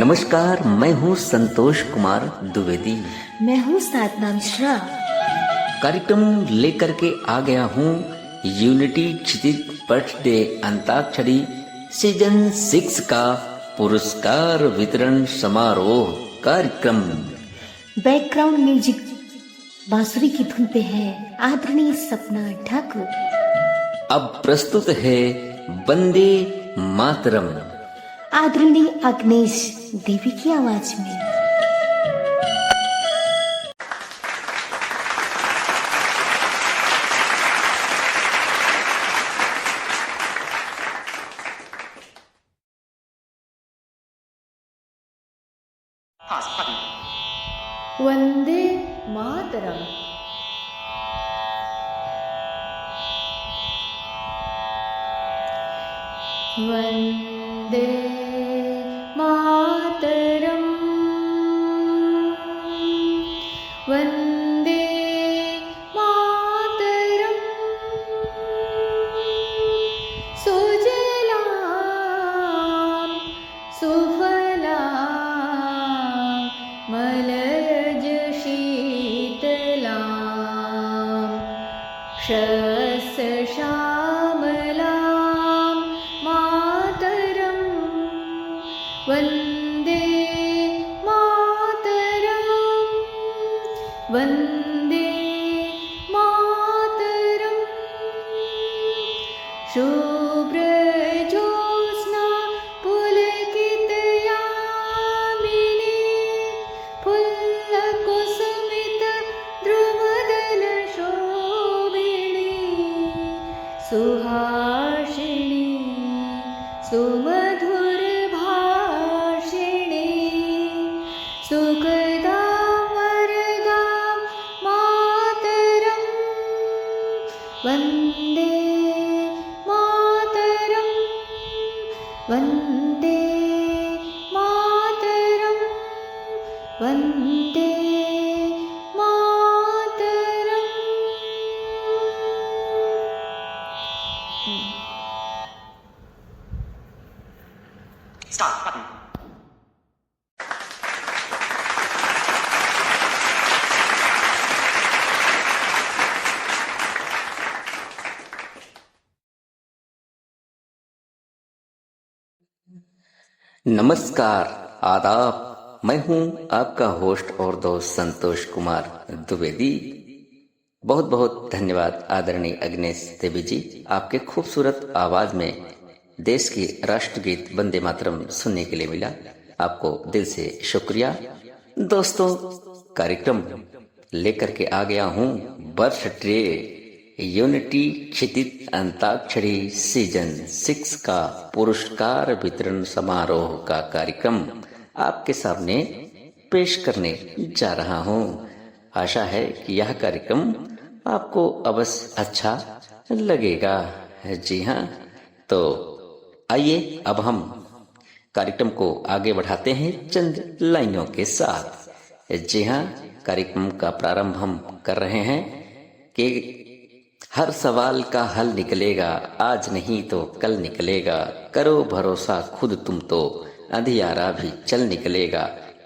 नमस्कार, मैं हूँ संतोष कुमार द्विवेदी। मैं हूँ साधना मिश्रा। कार्यक्रम लेकर के आ गया हूँ यूनिटी क्षितिज बर्थडे अंताक्षरी सीजन 6 का पुरस्कार वितरण समारोह कार्यक्रम। बैकग्राउंड म्यूजिक बांसुरी की धुन पे है आदरणीय सपना ठाकुर। अब प्रस्तुत है वंदे मातरम आदरणीय अग्नेश देवी की आवाज में। वंदे मातरम। वंदे मातरम। वंदे मातरम। सुजलां सुफलां मलयज शीतलां शस्यश्यामलां मातरं। वन्दे मातरं। वन्दे मातरं। शुभ्रज्योत्स्ना पुलकितयामिनी फुल्लकुसुमित द्रुमदलशोभिनी सुहासिनी सुमधुरभाषिणी सुखदां वरदां मातरं। वन्दे मातरं। वन्दे मातरं। वन्दे मातरं। Start button. नमस्कार, आदाब। मैं हूं आपका होस्ट और दोस्त संतोष कुमार द्विवेदी। बहुत बहुत धन्यवाद आदरणीय अग्नेश देवी जी, आपके खूबसूरत आवाज में देश की राष्ट्रगीत वंदे मातरम सुनने के लिए मिला। आपको दिल से शुक्रिया। दोस्तों, कार्यक्रम लेकर के आ गया हूं बर्थडे यूनिटी क्षितिज अंताक्षरी सीजन 6 का पुरस्कार वितरण समारोह का कार्यक्रम आपके सामने पेश करने जा रहा हूं। आशा है कि यह कार्यक्रम आपको अवश्य अच्छा लगेगा। जी हाँ, तो आइए अब हम कार्यक्रम को आगे बढ़ाते हैं चंद लाइनों के साथ। जी हाँ, कार्यक्रम का प्रारंभ हम कर रहे हैं कि हर सवाल का हल निकलेगा, आज नहीं तो कल निकलेगा। करो भरोसा खुद तुम तो अंधियारा भी चल निकलेगा,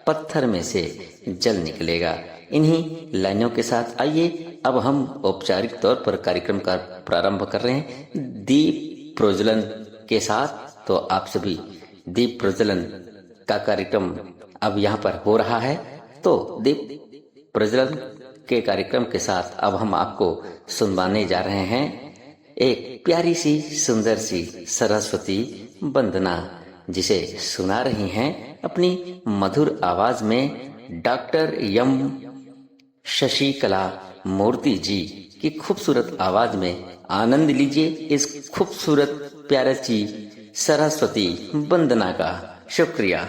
पत्थर में से जल निकलेगा। इन्हीं लाइनों के साथ आइए अब हम औपचारिक तौर पर कार्यक्रम का प्रारंभ कर रहे हैं दीप प्रज्वलन के साथ। तो आप सभी दीप प्रज्वलन का कार्यक्रम अब यहाँ पर हो रहा है। तो दीप प्रज्वलन के कार्यक्रम के साथ अब हम आपको सुनवाने जा रहे हैं एक प्यारी सी सुंदर सी सरस्वती वंदना, जिसे सुना रही हैं अपनी मधुर आवाज में डॉक्टर एम शशिकला मूर्ति जी की खूबसूरत आवाज में। आनंद लीजिए इस खूबसूरत प्यारी सी सरस्वती वंदना का। शुक्रिया।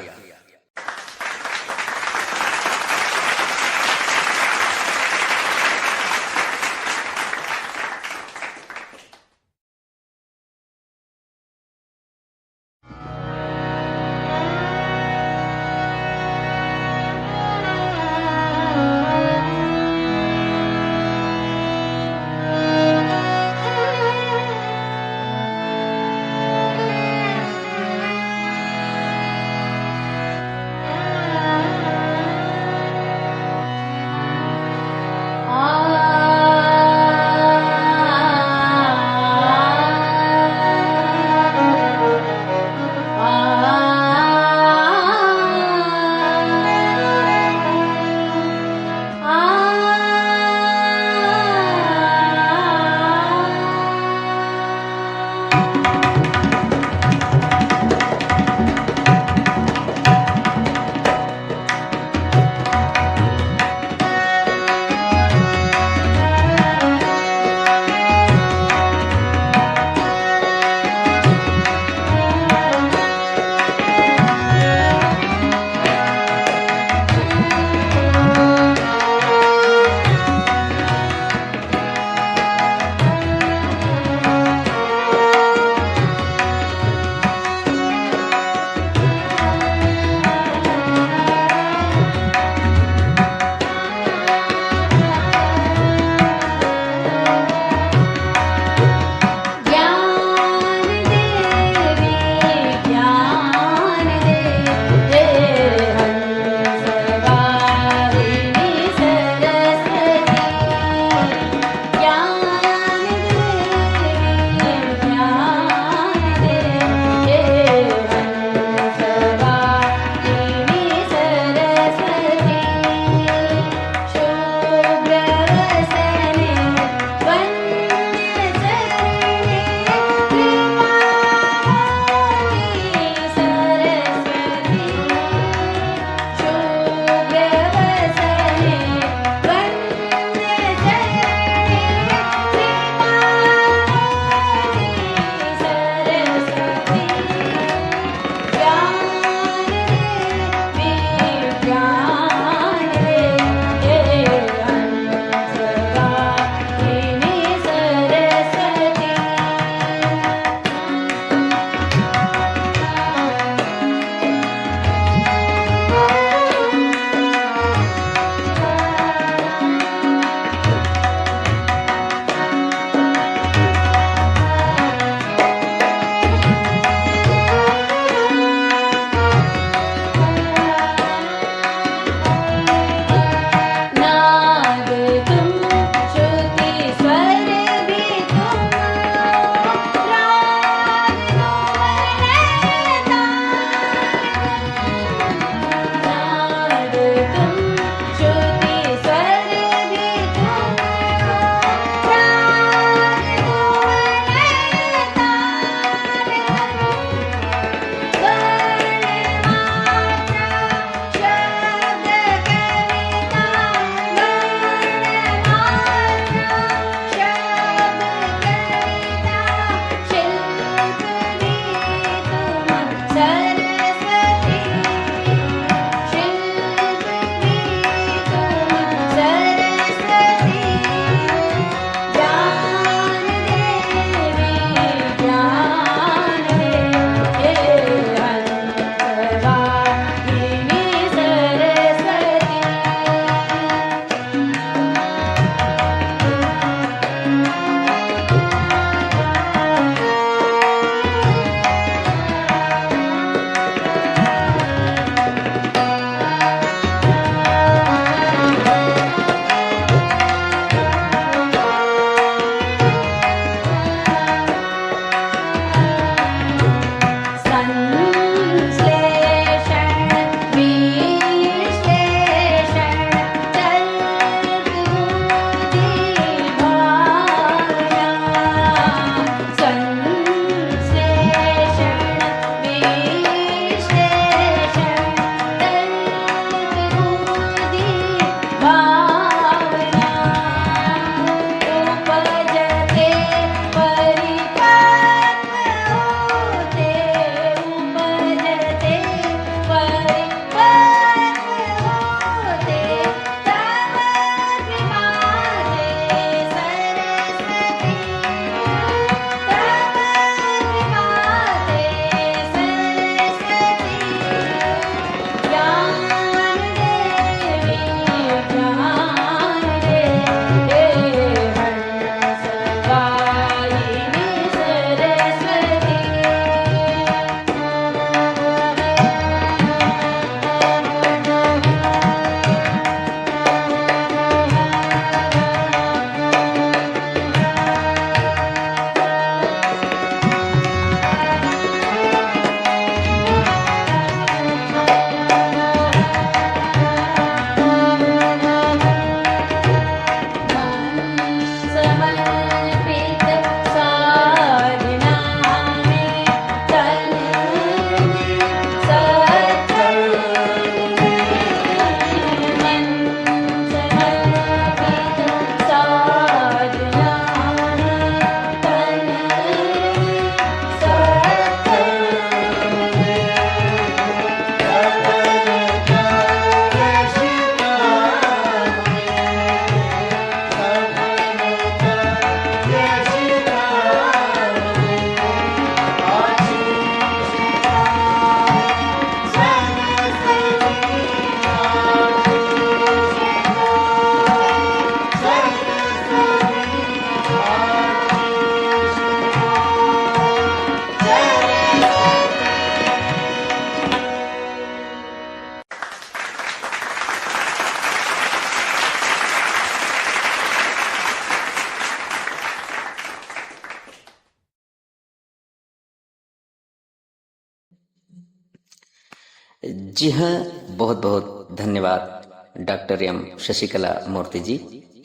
जी हाँ, बहुत बहुत धन्यवाद डॉक्टर एम शशिकला मूर्ति जी,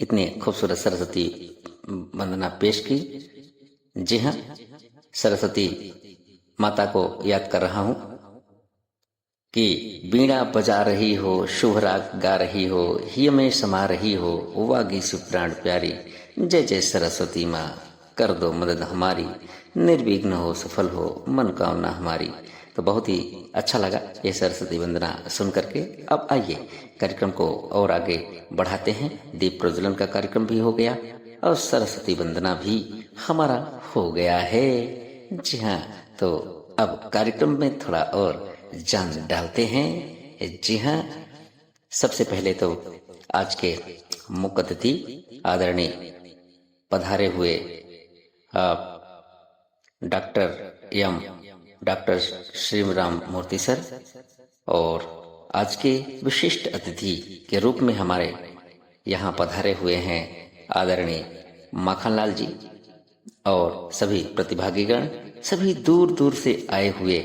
इतनी खूबसूरत सरस्वती वंदना पेश की। जी हाँ, सरस्वती माता को याद कर रहा हूँ कि बीणा बजा रही हो, शुभ राग गा रही हो, हिय में समा रही हो, वागी सुप्राण प्यारी, जय जय सरस्वती माँ, कर दो मदद हमारी, निर्विघ्न हो सफल हो मनोकामना हमारी। तो बहुत ही अच्छा लगा ये सरस्वती वंदना सुन करके। अब आइए कार्यक्रम को और आगे बढ़ाते हैं। दीप प्रज्वलन का कार्यक्रम भी हो गया और सरस्वती वंदना भी हमारा हो गया है। जी हाँ, तो अब कार्यक्रम में थोड़ा और जान डालते हैं। जी हाँ, सबसे पहले तो आज के मुख्य अतिथि आदरणीय पधारे हुए डॉक्टर श्रीराम मूर्ति सर, और आज के विशिष्ट अतिथि के रूप में हमारे यहाँ पधारे हुए हैं आदरणीय माखनलाल जी, और सभी प्रतिभागीगण, सभी दूर दूर से आए हुए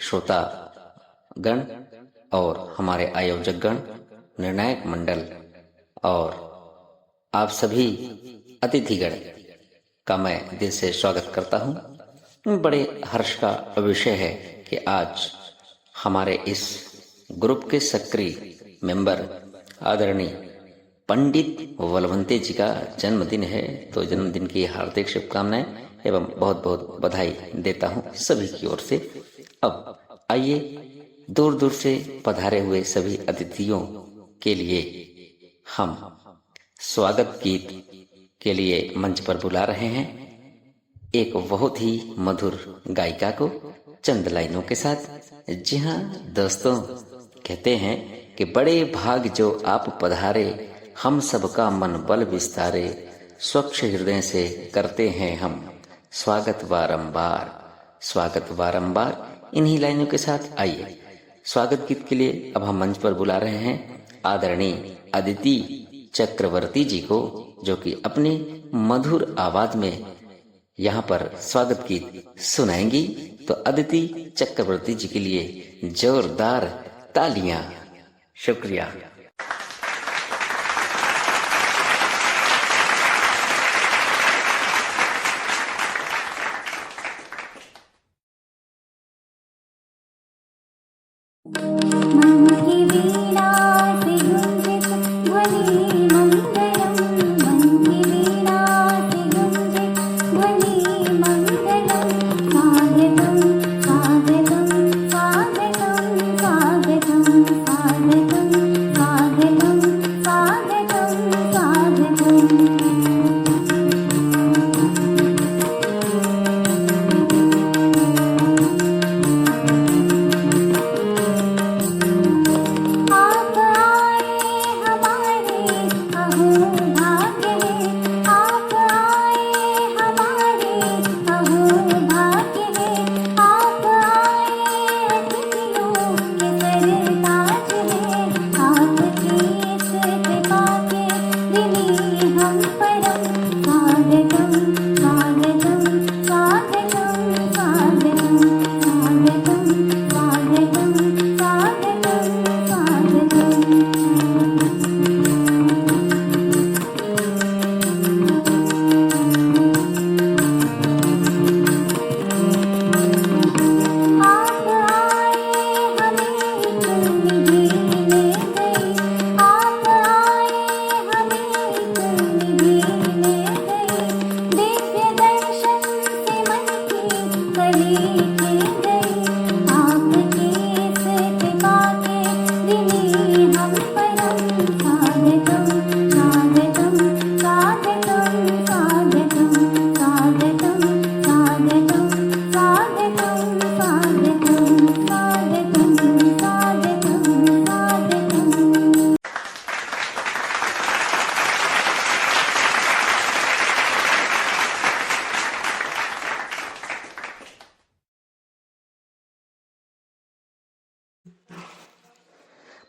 श्रोता गण और हमारे आयोजक गण, निर्णायक मंडल और आप सभी अतिथिगण का मैं दिल से स्वागत करता हूँ। बड़े हर्ष का विषय है कि आज हमारे इस ग्रुप के सक्रिय मेंबर आदरणीय पंडित बलवंते जी का जन्मदिन है। तो जन्मदिन की हार्दिक शुभकामनाएं एवं बहुत बहुत बधाई देता हूँ सभी की ओर से। अब आइए दूर दूर से पधारे हुए सभी अतिथियों के लिए हम स्वागत गीत के लिए मंच पर बुला रहे हैं एक बहुत ही मधुर गायिका को चंद लाइनों के साथ। जी हाँ दोस्तों, कहते हैं कि बड़े भाग जो आप पधारे, हम सबका मन बल विस्तारे, स्वच्छ हृदय से करते हैं हम स्वागत बारंबार, स्वागत बारंबार। इन्हीं लाइनों के साथ आइए स्वागत गीत के लिए अब हम मंच पर बुला रहे हैं आदरणीय अदिति चक्रवर्ती जी को, जो कि अपनी मधुर आवाज में यहाँ पर स्वागत गीत सुनाएंगी। तो अदिति चक्रवर्ती जी के लिए जोरदार तालियां। शुक्रिया। मन की वीणा से गुंजित ध्वनि मंगलम, मन की वीणा से गुंजित ध्वनि मंगलम, स्वागतम स्वागतम स्वागतम स्वागतम स्वागतम स्वागतम स्वागतम स्वागतम। आप आए हमारे अहो भाग्य है, आप आए हमारे अहो भाग्य है, आप आए अतिथियों के सरताज है, आपकी इस कृपा के ऋणी हम परम। स्वागतम स्वागतम स्वागतम स्वागतम स्वागतम स्वागतम स्वागतम स्वागतम। आप आए हमें एक निधि ले गए, आप आए हमें एक निधि ले गए, दिव्य दर्शन से मन की कली खिल गई, आपकी इस कृपा के ऋणी हम परम। स्वागतम स्वागतम स्वागतम स्वागतम स्वागतम स्वागतम स्वागतम स्वागतम स्वागतम स्वागतम स्वागतम।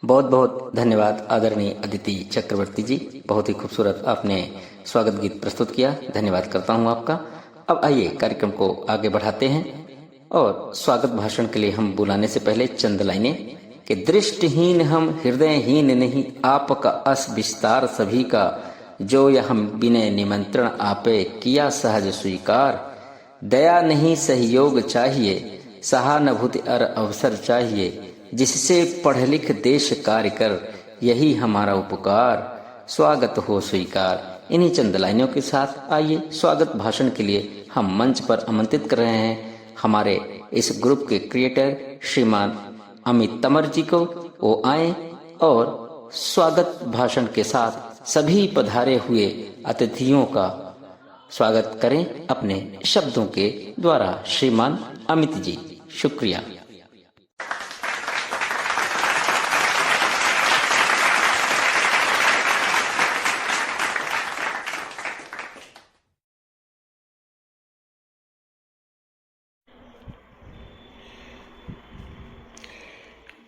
बहुत बहुत धन्यवाद आदरणीय अदिति चक्रवर्ती जी, बहुत ही खूबसूरत आपने स्वागत गीत प्रस्तुत किया। धन्यवाद करता हूं आपका। अब आइए कार्यक्रम को आगे बढ़ाते हैं और स्वागत भाषण के लिए हम बुलाने से पहले चंद लाइनें कि दृष्टिहीन हम हृदयहीन नहीं, आपका अस विस्तार सभी का, जो यह हम विनय निमंत्रण आपे किया सहज स्वीकार। दया नहीं सहयोग चाहिए, सहानुभूति और अवसर चाहिए, जिससे पढ़ लिख देश कार्य कर, यही हमारा उपकार, स्वागत हो स्वीकार। इन्हीं चंद लाइनों के साथ आइए स्वागत भाषण के लिए हम मंच पर आमंत्रित कर रहे हैं हमारे इस ग्रुप के क्रिएटर श्रीमान अमित तंवर जी को। वो आए और स्वागत भाषण के साथ सभी पधारे हुए अतिथियों का स्वागत करें अपने शब्दों के द्वारा। श्रीमान अमित जी, शुक्रिया।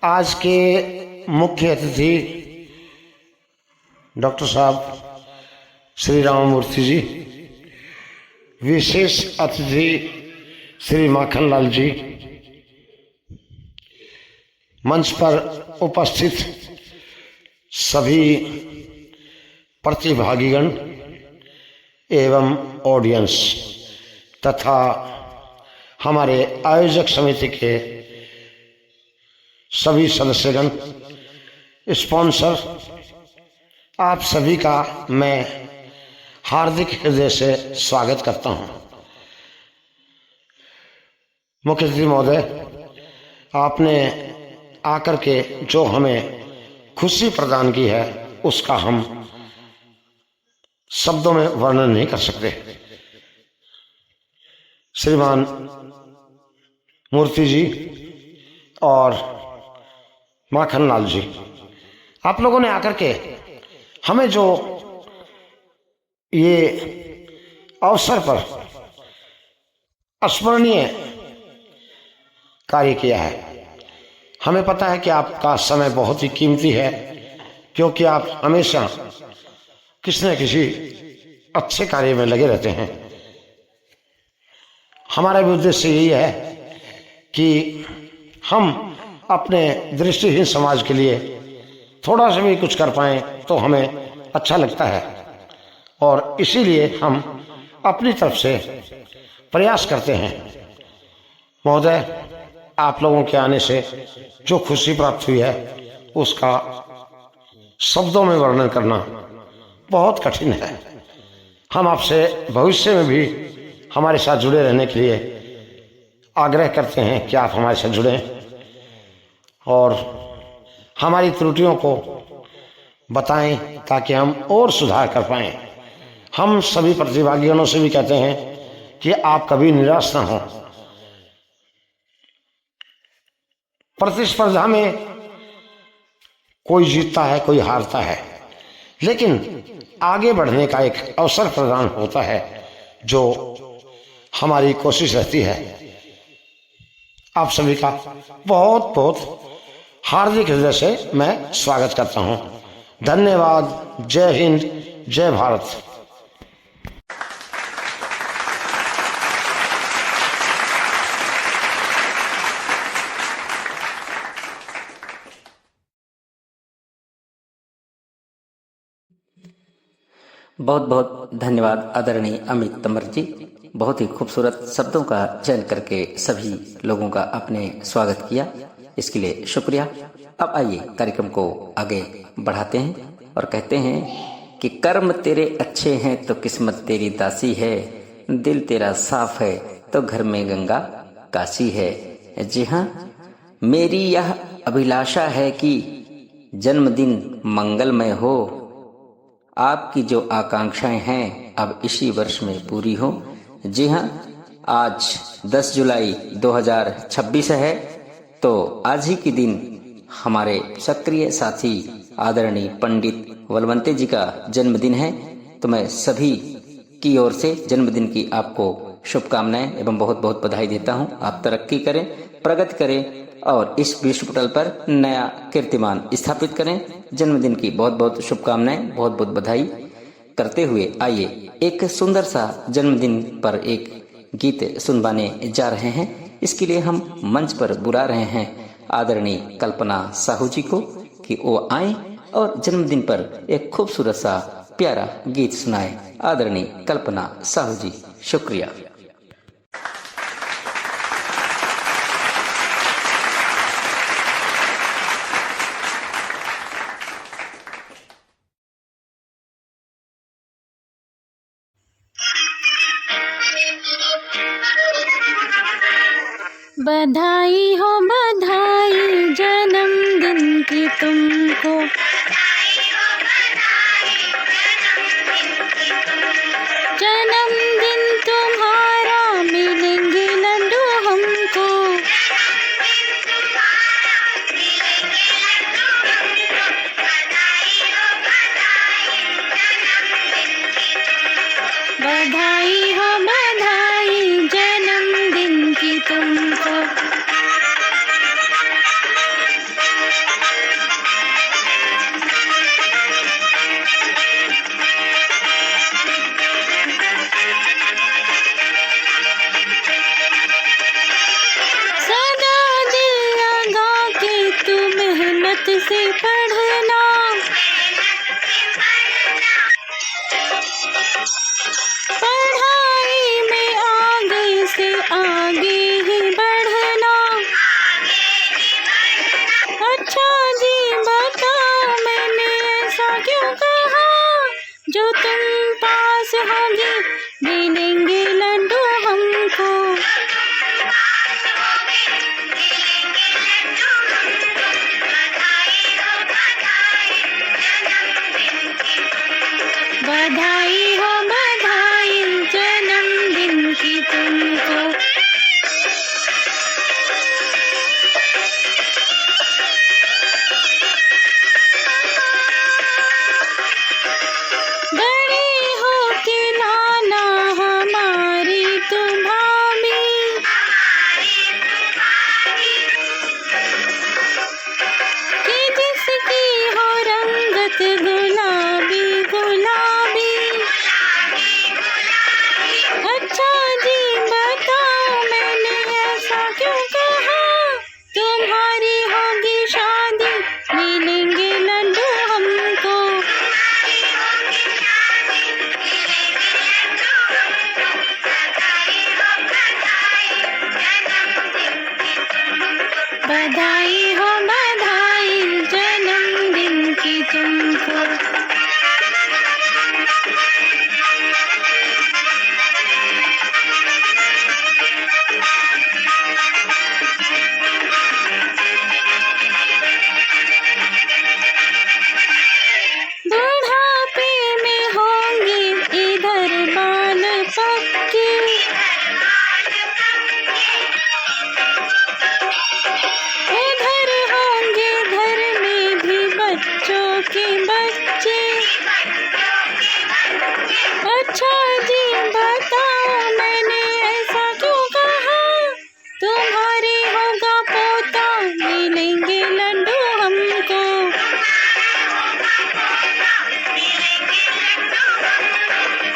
आज के मुख्य अतिथि डॉक्टर साहब श्री राममूर्ति जी, विशेष अतिथि श्री माखनलाल जी, मंच पर उपस्थित सभी प्रतिभागीगण एवं ऑडियंस तथा हमारे आयोजक समिति के सभी सदस्यगण, स्पॉन्सर, आप सभी का मैं हार्दिक हृदय से स्वागत करता हूं। मुख्य अतिथि महोदय, आपने आकर के जो हमें खुशी प्रदान की है उसका हम शब्दों में वर्णन नहीं कर सकते। श्रीमान मूर्ति जी और माखनलाल जी, आप लोगों ने आकर के हमें जो ये अवसर पर अस्मरणीय कार्य किया है। हमें पता है कि आपका समय बहुत ही कीमती है, क्योंकि आप हमेशा किसी न किसी अच्छे कार्य में लगे रहते हैं। हमारा भी उद्देश्य यही है कि हम अपने दृष्टिहीन समाज के लिए थोड़ा सा भी कुछ कर पाएं तो हमें अच्छा लगता है, और इसीलिए हम अपनी तरफ से प्रयास करते हैं। महोदय, आप लोगों के आने से जो खुशी प्राप्त हुई है उसका शब्दों में वर्णन करना बहुत कठिन है। हम आपसे भविष्य में भी हमारे साथ जुड़े रहने के लिए आग्रह करते हैं कि आप हमारे साथ जुड़ें और हमारी त्रुटियों को बताएं ताकि हम और सुधार कर पाएं। हम सभी प्रतिभागियों से भी कहते हैं कि आप कभी निराश ना हो। प्रतिस्पर्धा में कोई जीतता है, कोई हारता है, लेकिन आगे बढ़ने का एक अवसर प्रदान होता है जो हमारी कोशिश रहती है। आप सभी का बहुत बहुत हार्दिक हृदय से मैं स्वागत करता हूं। धन्यवाद। जय हिंद, जय भारत। बहुत बहुत धन्यवाद आदरणीय अमित तंवर जी। बहुत ही खूबसूरत शब्दों का चयन करके सभी लोगों का आपने स्वागत किया, इसके लिए शुक्रिया। अब आइए कार्यक्रम को आगे बढ़ाते हैं और कहते हैं कि कर्म तेरे अच्छे हैं तो किस्मत तेरी दासी है, दिल तेरा साफ है तो घर में गंगा काशी है। जी हाँ, मेरी यह अभिलाषा है कि जन्मदिन मंगलमय हो, आपकी जो आकांक्षाएं हैं अब इसी वर्ष में पूरी हो। जी हाँ, आज 10 जुलाई 2026 है, तो आज ही के दिन हमारे सक्रिय साथी आदरणीय पंडित बलवंते जी का जन्मदिन है। तो मैं सभी की ओर से जन्मदिन की आपको शुभकामनाएं एवं बहुत बहुत बधाई देता हूं। आप तरक्की करें, प्रगति करें और इस विश्व पटल पर नया कीर्तिमान स्थापित करें। जन्मदिन की बहुत बहुत शुभकामनाएं, बहुत बहुत बधाई करते हुए आइए एक सुंदर सा जन्मदिन पर एक गीत सुनवाने जा रहे हैं। इसके लिए हम मंच पर बुला रहे हैं आदरणीय कल्पना साहू जी को कि वो आए और जन्मदिन पर एक खूबसूरत सा प्यारा गीत सुनाए। आदरणीय कल्पना साहू जी, शुक्रिया। बधाई हो बधाई जन्मदिन की तुमको, जन्मदिन तुम्हारा मिलेंगे लड्डू हमको, बधाई हो बधाई जन्मदिन की तुमको। सदा दिल लगा के तू मेहनत से पढ़ना, पढ़ाई में आगे से आगे ही बढ़ना। अच्छा जी बताओ मैंने ऐसा क्यों कहा, जो तुम पास होगी मिलेंगे लड्डू हमको, बधाई हो बधाई जन्मदिन की तुमको। बड़े हो के लाना हमारी तुम्हारी, कि जिसकी हो रंगत गुलाबी गुलाबी। अच्छा जी बताओ मैंने ऐसा क्यों कहा, तुम्हारी होगी शादी मिलेंगे लड्डू हमको, बधाई हो बधाई जन्मदिन की तुमको। बुढ़ापे में होंगे इधर बाल पक्के, उधर होंगे घर में भी बच्चों के बच्चे। अच्छा जी बताओ मैंने ऐसा क्यों कहा, तुम्हारी होगा पोता मिलेंगे लड्डू हमको,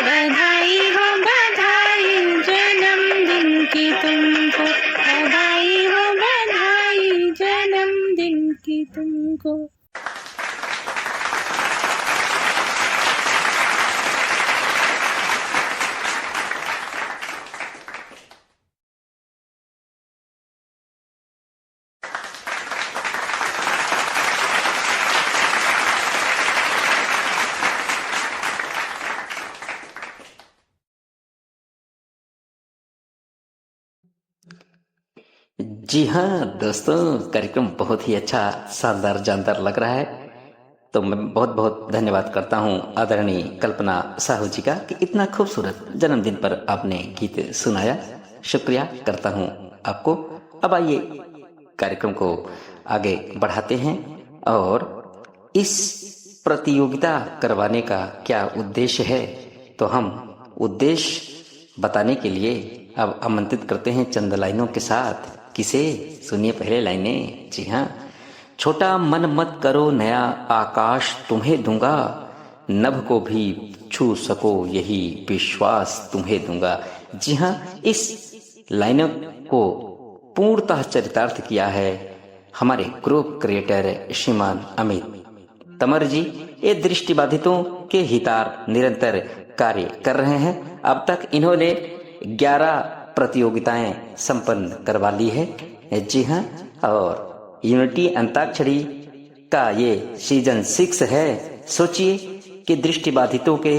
बधाई हो बधाई जन्मदिन की तुमको, बधाई हो बधाई जन्मदिन की तुमको। जी हाँ दोस्तों, कार्यक्रम बहुत ही अच्छा, शानदार, जानदार लग रहा है। तो मैं बहुत बहुत धन्यवाद करता हूँ आदरणीय कल्पना साहू जी का कि इतना खूबसूरत जन्मदिन पर आपने गीत सुनाया। शुक्रिया करता हूँ आपको। अब आइए कार्यक्रम को आगे बढ़ाते हैं और इस प्रतियोगिता करवाने का क्या उद्देश्य है, तो हम उद्देश्य बताने के लिए अब आमंत्रित करते हैं चंद लाइनों के साथ। किसे? सुनिए पहले लाइनें। जी हाँ। छोटा मन मत करो, नया आकाश तुम्हें दूंगा, नभ को भी छू सको यही विश्वास तुम्हें दूंगा। जी हाँ, इस लाइन को पूर्णतः चरितार्थ किया है हमारे ग्रुप क्रिएटर श्रीमान अमित तमर जी ये दृष्टिबाधितों के हितार्थ निरंतर कार्य कर रहे हैं। अब तक इन्होंने 11 प्रतियोगिताएं संपन्न करवा ली है। जी हाँ, और यूनिटी अंताक्षरी का ये सीजन 6 है। सोचिए कि दृष्टिबाधितों के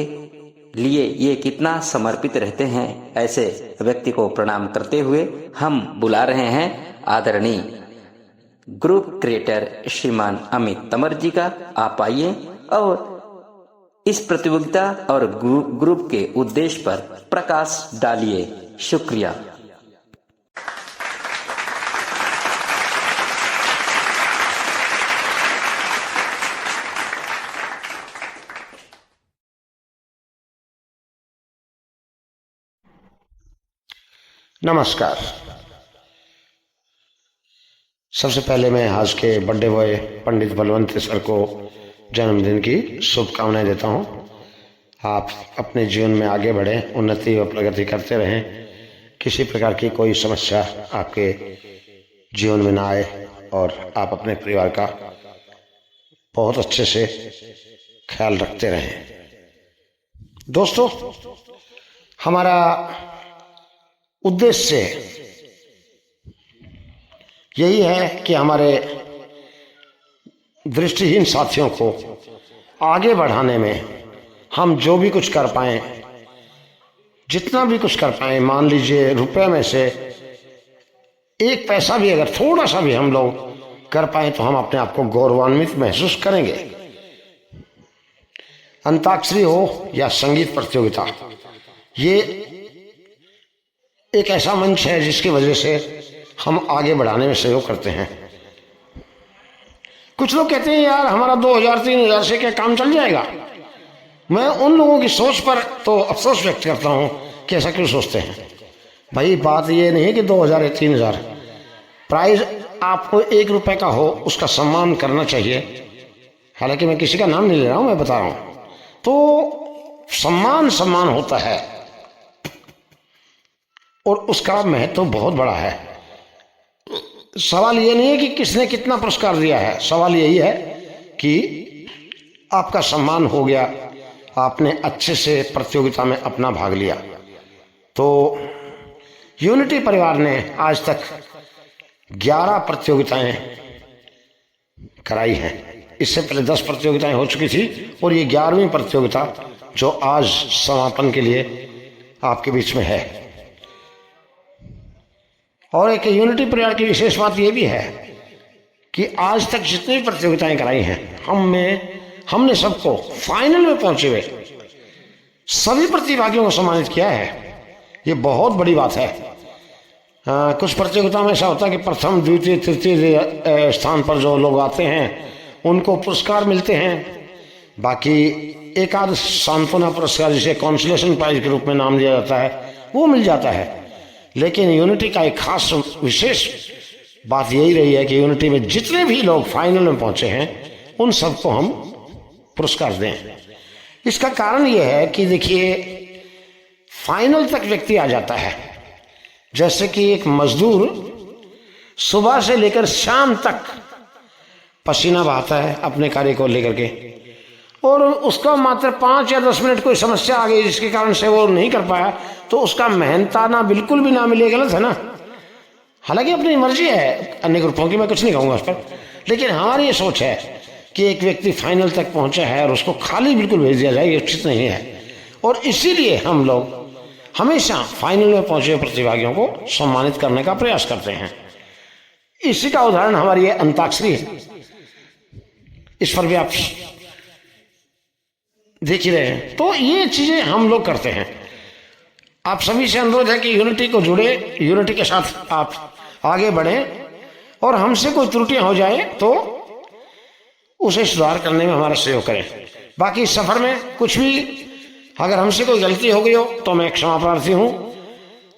लिए ये कितना समर्पित रहते हैं। ऐसे व्यक्ति को प्रणाम करते हुए हम बुला रहे हैं आदरणीय ग्रुप क्रिएटर श्रीमान अमित तमर जी का। आप आइए और इस प्रतियोगिता और ग्रुप के उद्देश्य पर प्रकाश डालिए। शुक्रिया। नमस्कार। सबसे पहले मैं आज के बर्थडे बॉय पंडित बलवंत सर को जन्मदिन की शुभकामनाएं देता हूं। आप अपने जीवन में आगे बढ़ें, उन्नति और प्रगति करते रहें, किसी प्रकार की कोई समस्या आपके जीवन में ना आए और आप अपने परिवार का बहुत अच्छे से ख्याल रखते रहें। दोस्तों, हमारा उद्देश्य यही है कि हमारे दृष्टिहीन साथियों को आगे बढ़ाने में हम जो भी कुछ कर पाएं, जितना भी कुछ कर पाएं, मान लीजिए रुपए में से 1 पैसा भी अगर थोड़ा सा भी हम लोग कर पाएं तो हम अपने आप को गौरवान्वित महसूस करेंगे। अंताक्षरी हो या संगीत प्रतियोगिता, ये एक ऐसा मंच है जिसकी वजह से हम आगे बढ़ाने में सहयोग करते हैं। कुछ लोग कहते हैं यार हमारा 2000-3000 से क्या काम चल जाएगा। मैं उन लोगों की सोच पर तो अफसोस व्यक्त करता हूं कि ऐसा क्यों सोचते हैं। भाई बात ये नहीं कि 2000 या 3000 प्राइज आपको 1 रुपए का हो, उसका सम्मान करना चाहिए। हालांकि मैं किसी का नाम नहीं ले रहा हूं, मैं बता रहा हूं। तो सम्मान होता है और उसका महत्व तो बहुत बड़ा है। सवाल ये नहीं है कि किसने कितना पुरस्कार दिया है, सवाल यही है कि आपका सम्मान हो गया, आपने अच्छे से प्रतियोगिता में अपना भाग लिया। तो यूनिटी परिवार ने आज तक 11 प्रतियोगिताएं कराई हैं। इससे पहले 10 प्रतियोगिताएं हो चुकी थी और ये 11वीं प्रतियोगिता जो आज समापन के लिए आपके बीच में है। और एक यूनिटी परिवार की विशेष बात यह भी है कि आज तक जितनी भी प्रतियोगिताएं कराई हैं, हमने सबको फाइनल में पहुंचे हुए सभी प्रतिभागियों को सम्मानित किया है। ये बहुत बड़ी बात है। कुछ प्रतियोगिताओं में ऐसा होता है कि प्रथम, द्वितीय, तृतीय स्थान पर जो लोग आते हैं उनको पुरस्कार मिलते हैं। बाकी एक आध सांत्वना पुरस्कार, जिसे कॉन्सोलेशन प्राइज के रूप में नाम दिया जाता है, वो मिल जाता है। लेकिन यूनिटी का एक खास विशेष बात यही रही है कि यूनिटी में जितने भी लोग फाइनल में पहुंचे हैं उन सबको हम पुरस्कार दें। इसका कारण यह है कि देखिए, फाइनल तक व्यक्ति आ जाता है। जैसे कि एक मजदूर सुबह से लेकर शाम तक पसीना बहाता है अपने कार्य को लेकर के, और उसका मात्र 5 या 10 मिनट कोई समस्या आ गई जिसके कारण से वो नहीं कर पाया, तो उसका मेहनताना बिल्कुल भी ना मिले। गलत है ना। हालांकि अपनी मर्जी है अन्य ग्रुपों की, मैं कुछ नहीं कहूँगा उस पर, लेकिन हमारी ये सोच है कि एक व्यक्ति फाइनल तक पहुंचा है और उसको खाली बिल्कुल भेज दिया जाए, ये उचित नहीं है। और इसीलिए हम लोग हमेशा फाइनल में पहुंचे प्रतिभागियों को सम्मानित करने का प्रयास करते हैं। इसी का उदाहरण हमारी ये अंताक्षरी है। इस पर भी आप देख ही रहे हैं। तो ये चीजें हम लोग करते हैं। आप सभी से अनुरोध है कि यूनिटी को जुड़े, यूनिटी के साथ आप आगे बढ़ें, और हमसे कोई त्रुटियां हो जाए तो उसे सुधार करने में हमारा सहयोग करें। बाकी इस सफर में कुछ भी अगर हमसे कोई गलती हो गई हो तो मैं क्षमा प्रार्थी हूं,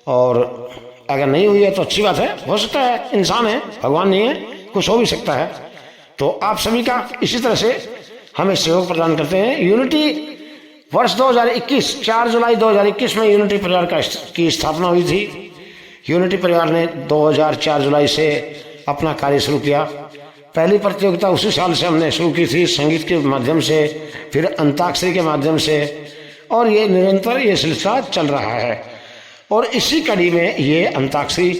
और अगर नहीं हुई है तो अच्छी बात है। हो सकता है, इंसान है, भगवान नहीं है, कुछ हो भी सकता है। तो आप सभी का इसी तरह से हमें सहयोग प्रदान करते हैं। यूनिटी वर्ष 2021 4 जुलाई 2021 में यूनिटी परिवार की स्थापना हुई थी। यूनिटी परिवार ने 2004 जुलाई से अपना कार्य शुरू किया। पहली प्रतियोगिता उसी साल से हमने शुरू की थी, संगीत के माध्यम से, फिर अंताक्षरी के माध्यम से, और ये निरंतर ये सिलसिला चल रहा है। और इसी कड़ी में ये अंताक्षरी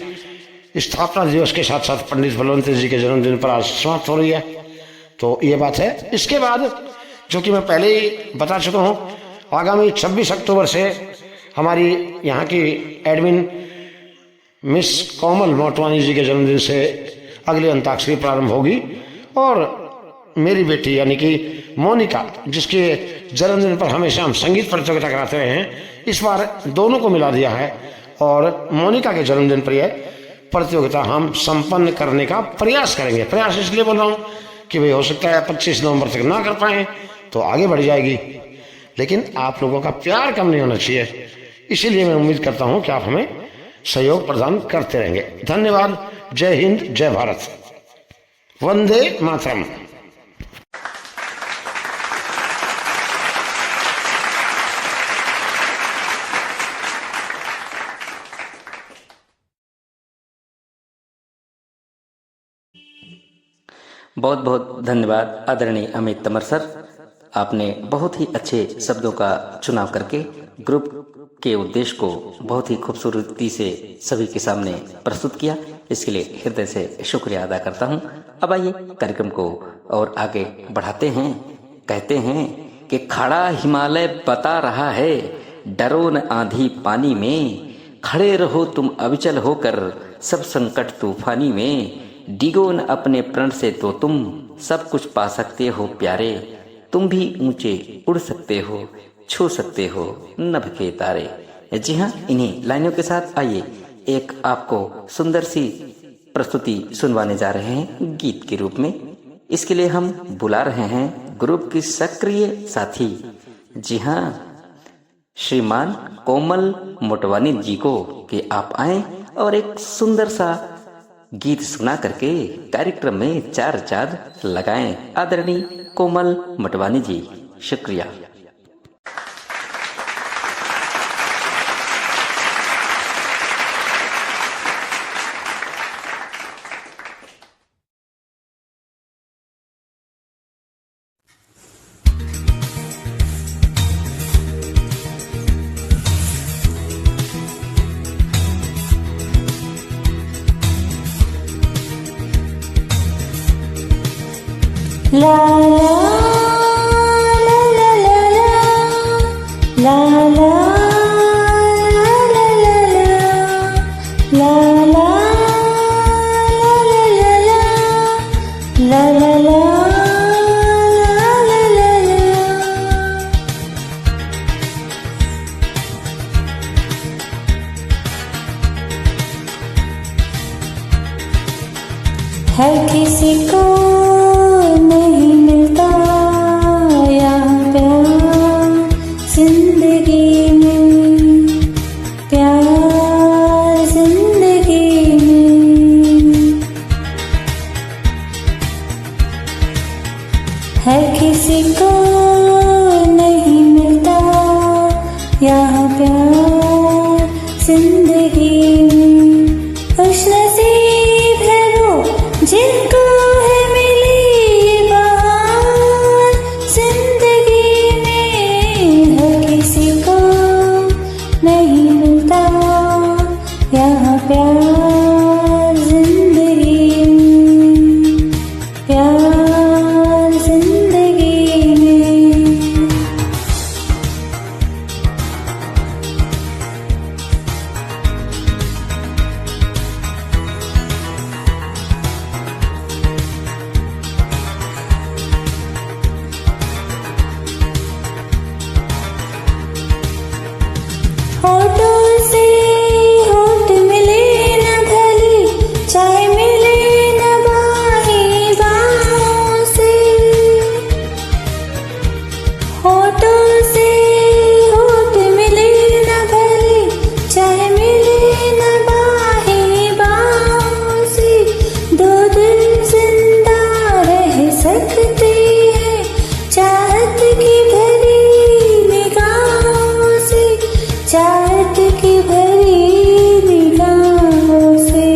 स्थापना दिवस के साथ साथ पंडित बलवंत जी के जन्मदिन पर आज समाप्त हो रही है। तो ये बात है। इसके बाद जो कि मैं पहले ही बता चुका हूँ, आगामी 26 अक्टूबर से हमारी यहाँ की एडमिन मिस कोमल मोटवानी जी के जन्मदिन से अगली अंताक्षरी प्रारंभ होगी। और मेरी बेटी यानी कि मोनिका, जिसके जन्मदिन पर हमेशा हम संगीत प्रतियोगिता कराते हैं, इस बार दोनों को मिला दिया है और मोनिका के जन्मदिन पर यह प्रतियोगिता हम संपन्न करने का प्रयास करेंगे। प्रयास इसलिए बोल रहा हूँ कि भाई हो सकता है 25 नवंबर तक ना कर पाए तो आगे बढ़ जाएगी, लेकिन आप लोगों का प्यार कम नहीं होना चाहिए। इसीलिए मैं उम्मीद करता हूँ कि आप हमें सहयोग प्रदान करते रहेंगे। धन्यवाद। जय हिंद, जय भारत, वंदे मातरम। बहुत बहुत धन्यवाद आदरणीय अमित तंवर सर। आपने बहुत ही अच्छे शब्दों का चुनाव करके ग्रुप के उद्देश्य को बहुत ही खूबसूरती से सभी के सामने प्रस्तुत किया। इसके लिए हृदय से शुक्रिया अदा करता हूं। अब आइए कार्यक्रम को और आगे बढ़ाते हैं। कहते हैं कि खड़ा हिमालय बता रहा है, डरो न आंधी पानी में, खड़े रहो तुम अविचल होकर सब संकट तूफानी में, डिगो न अपने प्रण से तो तुम सब कुछ पा सकते हो प्यारे, तुम भी ऊंचे उड़ सकते हो, छू सकते हो नभ के तारे। जी हाँ, इन्हीं लाइनों के साथ आइए एक आपको सुंदर सी प्रस्तुति सुनवाने जा रहे हैं गीत के रूप में। इसके लिए हम बुला रहे हैं ग्रुप की सक्रिय साथी, जी हाँ, श्रीमान कोमल मोटवानी जी को, कि आप आए और एक सुंदर सा गीत सुना करके कार्यक्रम में चार चांद लगाएं। आदरणीय कोमल मोटवानी जी, शुक्रिया। La la la la la la la la la la la हर किसी को नहीं मिलता यहाँ प्यार जिंदगी में, प्यार जिंदगी में। हर किसी को नहीं मिलता यहाँ प्यार जिंदगी में। खुशनसीब है वो जिनको है मिली बहार जिंदगी में। हर किसी को नहीं मिलता यहाँ प्यार जिंदगी में, प्यार जिंदगी में। होठों से होठ मिले न भली, चाय मिले न बाही बाहों से। होठों से होठ मिले न भली, चाय मिले न बाही बाहों से। दो दिन जिंदा रह सकते हैं चाहत की भरी निगाहों से, चाहत की भरी निगाहों से।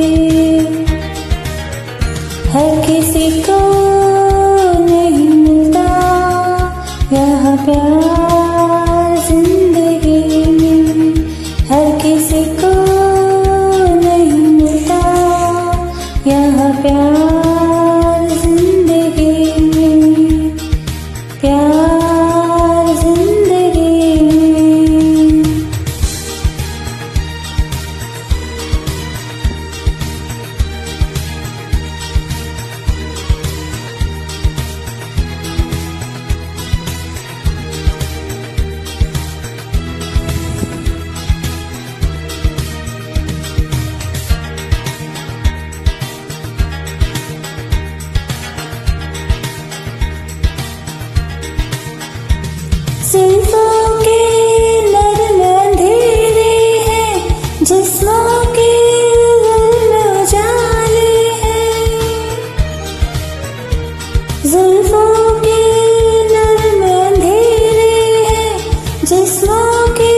जिस्मों के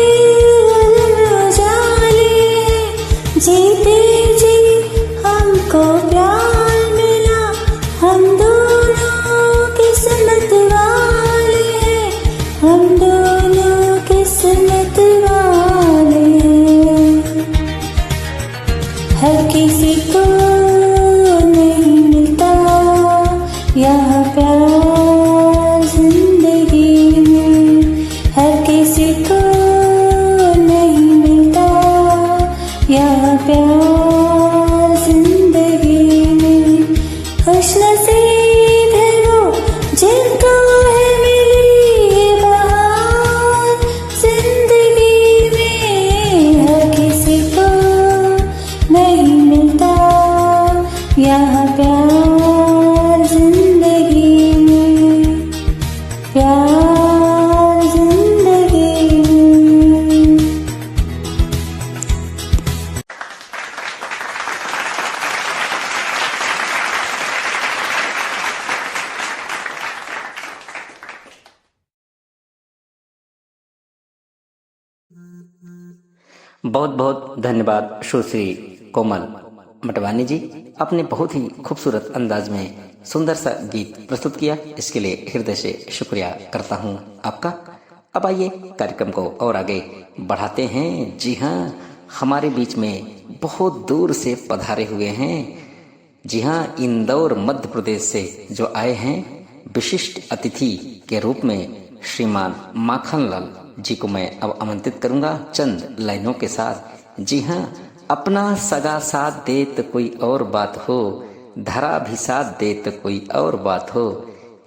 उजाले जीते जी हमको प्यार मिला, हम दोनों किस्मत वाले हैं, हम दोनों किस्मत वाले हैं। हर किसी को नहीं मिलता यहाँ प्यार जिंदगी में, हर किसी को नहीं मिलता यहाँ प्यार जिंदगी में। खुशनसीब है वो जिनको है मिली बहार जिंदगी में, हर किसी को नहीं मिलता यहाँ प्यार जिंदगी में, प्यार जिंदगी में। बहुत बहुत धन्यवाद सुश्री कोमल मटवानी जी, आपने बहुत ही खूबसूरत अंदाज में सुंदर सा गीत प्रस्तुत किया, इसके लिए हृदय से शुक्रिया करता हूँ आपका। अब आइए कार्यक्रम को और आगे बढ़ाते हैं। जी हाँ, हमारे बीच में बहुत दूर से पधारे हुए हैं। जी हाँ, इंदौर मध्य प्रदेश से जो आए हैं विशिष्ट अतिथि के रूप में श्रीमान माखनलाल जी को मैं अब आमंत्रित करूंगा चंद लाइनों के साथ। जी हाँ, अपना सगा साथ दे तो कोई और बात हो, धरा भी साथ दे तो कोई और बात हो,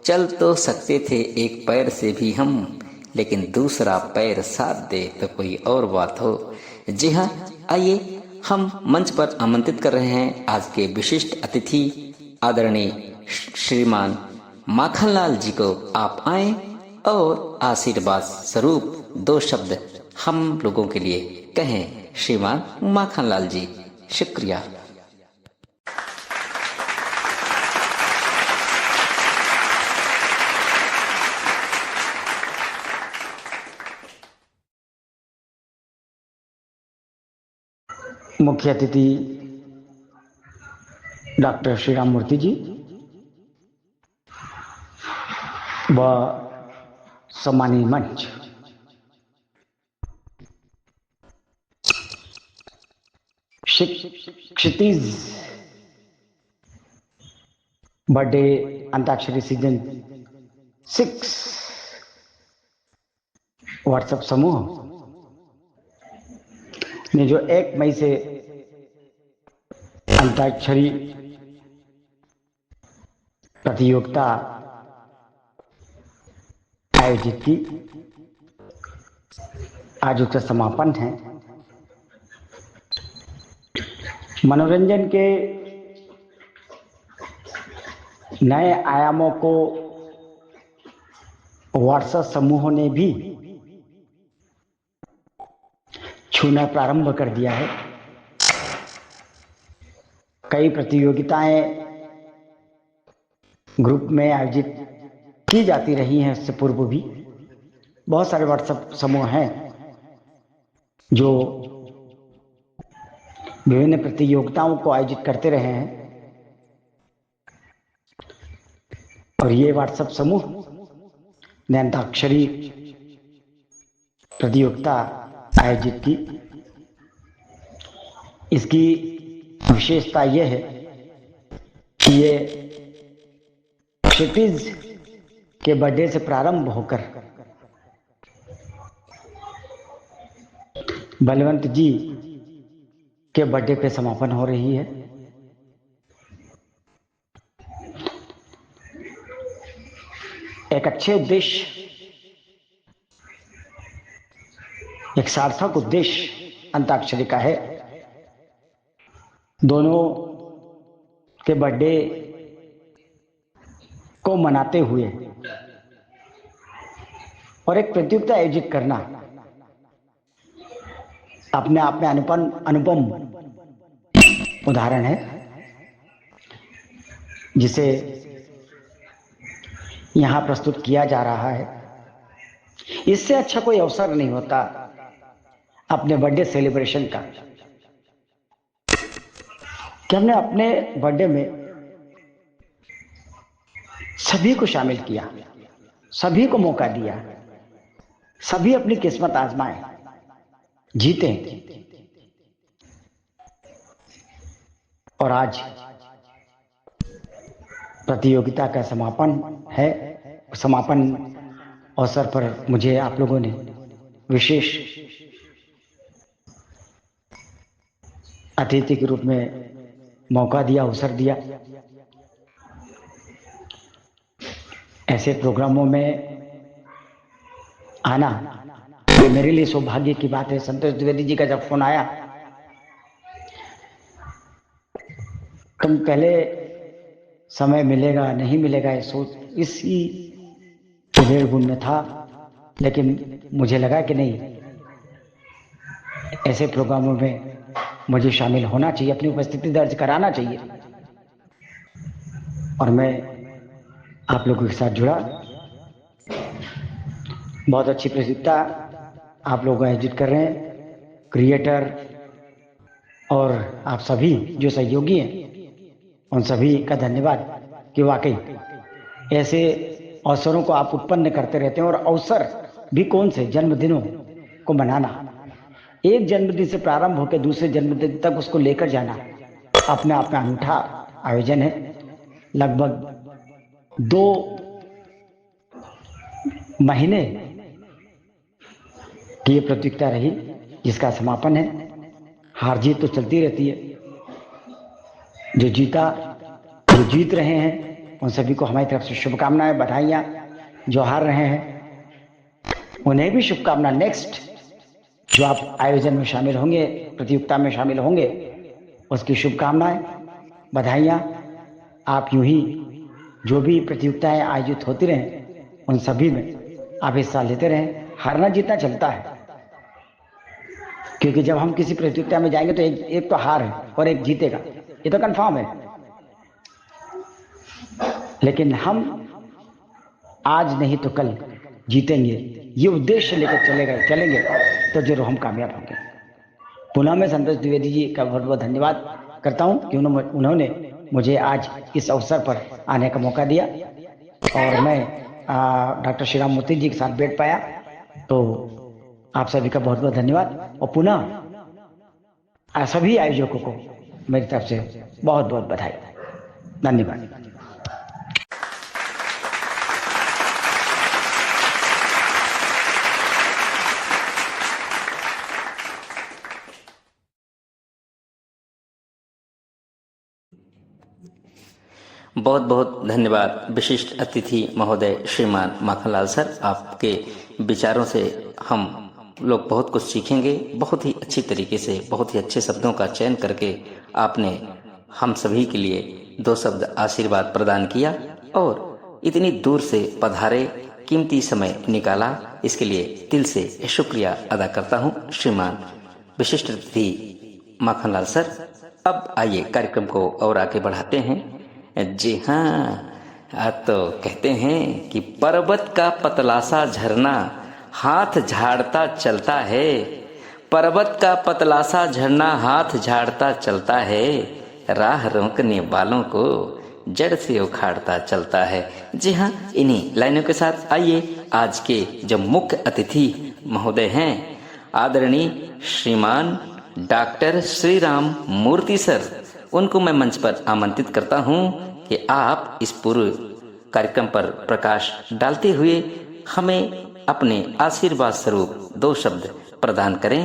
चल तो सकते थे एक पैर से भी हम, लेकिन दूसरा पैर साथ दे तो कोई और बात हो। जी हाँ, आइए हम मंच पर आमंत्रित कर रहे हैं आज के विशिष्ट अतिथि आदरणीय श्रीमान माखनलाल जी को। आप आए और आशीर्वाद स्वरूप दो शब्द हम लोगों के लिए कहें। श्रीमान माखनलाल जी, शुक्रिया। मुख्य अतिथि डॉक्टर श्री राम मूर्ति जी व सम्मानित मंच, क्षितिज बर्थडे अंताक्षरी सीजन 6 व्हाट्सएप समूह ने जो 1 मई से अंताक्षरी प्रतियोगिता आयोजित की, आज उसका समापन है। मनोरंजन के नए आयामों को व्हाट्सएप समूहों ने भी छूना प्रारंभ कर दिया है। कई प्रतियोगिताएं ग्रुप में आयोजित की जाती रही हैं, इससे पूर्व भी बहुत सारे व्हाट्सएप समूह हैं जो विभिन्न प्रतियोगिताओं को आयोजित करते रहे हैं, और ये व्हाट्सएप समूह ने अंताक्षरी प्रतियोगिता आयोजित की। इसकी विशेषता यह है कि ये क्षितिज के बर्थडे से प्रारंभ होकर बलवंत जी के बर्थडे पे समापन हो रही है। एक अच्छे उद्देश्य, एक सार्थक उद्देश्य अंताक्षरी का है। दोनों के बर्थडे को मनाते हुए और एक प्रतियोगिता आयोजित करना अपने आप में अनुपम उदाहरण है, जिसे यहाँ प्रस्तुत किया जा रहा है। इससे अच्छा कोई अवसर नहीं होता अपने बर्थडे सेलिब्रेशन का कि हमने अपने बर्थडे में सभी को शामिल किया, सभी को मौका दिया, सभी अपनी किस्मत आजमाए, जीते। और आज प्रतियोगिता का समापन है। समापन अवसर पर मुझे आप लोगों ने विशेष अतिथि के रूप में मौका दिया, अवसर दिया। ऐसे प्रोग्रामों में आना ये मेरे लिए सौभाग्य की बात है। संतोष द्विवेदी जी का जब फोन आया तुम पहले समय मिलेगा नहीं मिलेगा ये सोच इसी उधेड़ बुन में था, लेकिन मुझे लगा कि नहीं, ऐसे प्रोग्रामों में मुझे शामिल होना चाहिए, अपनी उपस्थिति दर्ज कराना चाहिए। और मैं आप लोगों के साथ जुड़ा। बहुत अच्छी प्रतियोगिता आप लोग आयोजित कर रहे हैं, क्रिएटर और आप सभी जो सहयोगी हैं उन सभी का धन्यवाद कि वाकई ऐसे अवसरों को आप उत्पन्न करते रहते हैं। और अवसर भी कौन से, जन्मदिनों को मनाना, एक जन्मदिन से प्रारंभ होकर दूसरे जन्मदिन तक उसको लेकर जाना अपने आप में अनूठा आयोजन है। लगभग 2 महीने की ये प्रतियोगिता रही जिसका समापन है। हार जीत तो चलती रहती है। जो जीत रहे हैं उन सभी को हमारी तरफ से शुभकामनाएं, बधाइयां। जो हार रहे हैं उन्हें भी शुभकामना। नेक्स्ट जो आप आयोजन में शामिल होंगे, प्रतियोगिता में शामिल होंगे, उसकी शुभकामनाएं, बधाइयां। आप यूं ही जो भी प्रतियोगिताएं आयोजित होती रहें उन सभी में आप हिस्सा लेते रहें। हारना जीतना चलता है, क्योंकि जब हम किसी प्रतियोगिता में जाएंगे तो एक तो हार है और एक जीतेगा, ये तो कंफर्म है। लेकिन हम आज नहीं तो कल जीतेंगे, ये उद्देश्य लेकर चलेंगे तो जरूर हम कामयाब होंगे। पुनः मैं संतोष द्विवेदी जी का बहुत बहुत धन्यवाद करता हूं कि उन्होंने मुझे आज इस अवसर पर आने का मौका दिया और मैं डॉक्टर श्री राम मूर्ति जी के साथ बैठ पाया। तो आप सभी का बहुत बहुत धन्यवाद और पुनः सभी आयोजकों को मेरी तरफ से बहुत बहुत बधाई। धन्यवाद। बहुत बहुत धन्यवाद विशिष्ट अतिथि महोदय श्रीमान माखनलाल सर। आपके विचारों से हम लोग बहुत कुछ सीखेंगे। बहुत ही अच्छी तरीके से, बहुत ही अच्छे शब्दों का चयन करके आपने हम सभी के लिए 2 शब्द आशीर्वाद प्रदान किया और इतनी दूर से पधारे, कीमती समय निकाला, इसके लिए दिल से शुक्रिया अदा करता हूँ श्रीमान विशिष्ट अतिथि माखनलाल सर। अब आइए कार्यक्रम को और आगे बढ़ाते हैं। जी हाँ, तो कहते हैं कि पर्वत का पतला सा झरना हाथ झाड़ता चलता है, पर्वत का पतला सा झरना हाथ झाड़ता चलता है, राह रोकने वालों को जड़ से उखाड़ता चलता है। जी हाँ, इन्हीं लाइनों के साथ आइए आज के जो मुख्य अतिथि महोदय हैं आदरणीय श्रीमान डॉक्टर श्री राम मूर्ति सर, उनको मैं मंच पर आमंत्रित करता हूं कि आप इस पूरे कार्यक्रम पर प्रकाश डालते हुए हमें अपने आशीर्वाद स्वरूप 2 शब्द प्रदान करें।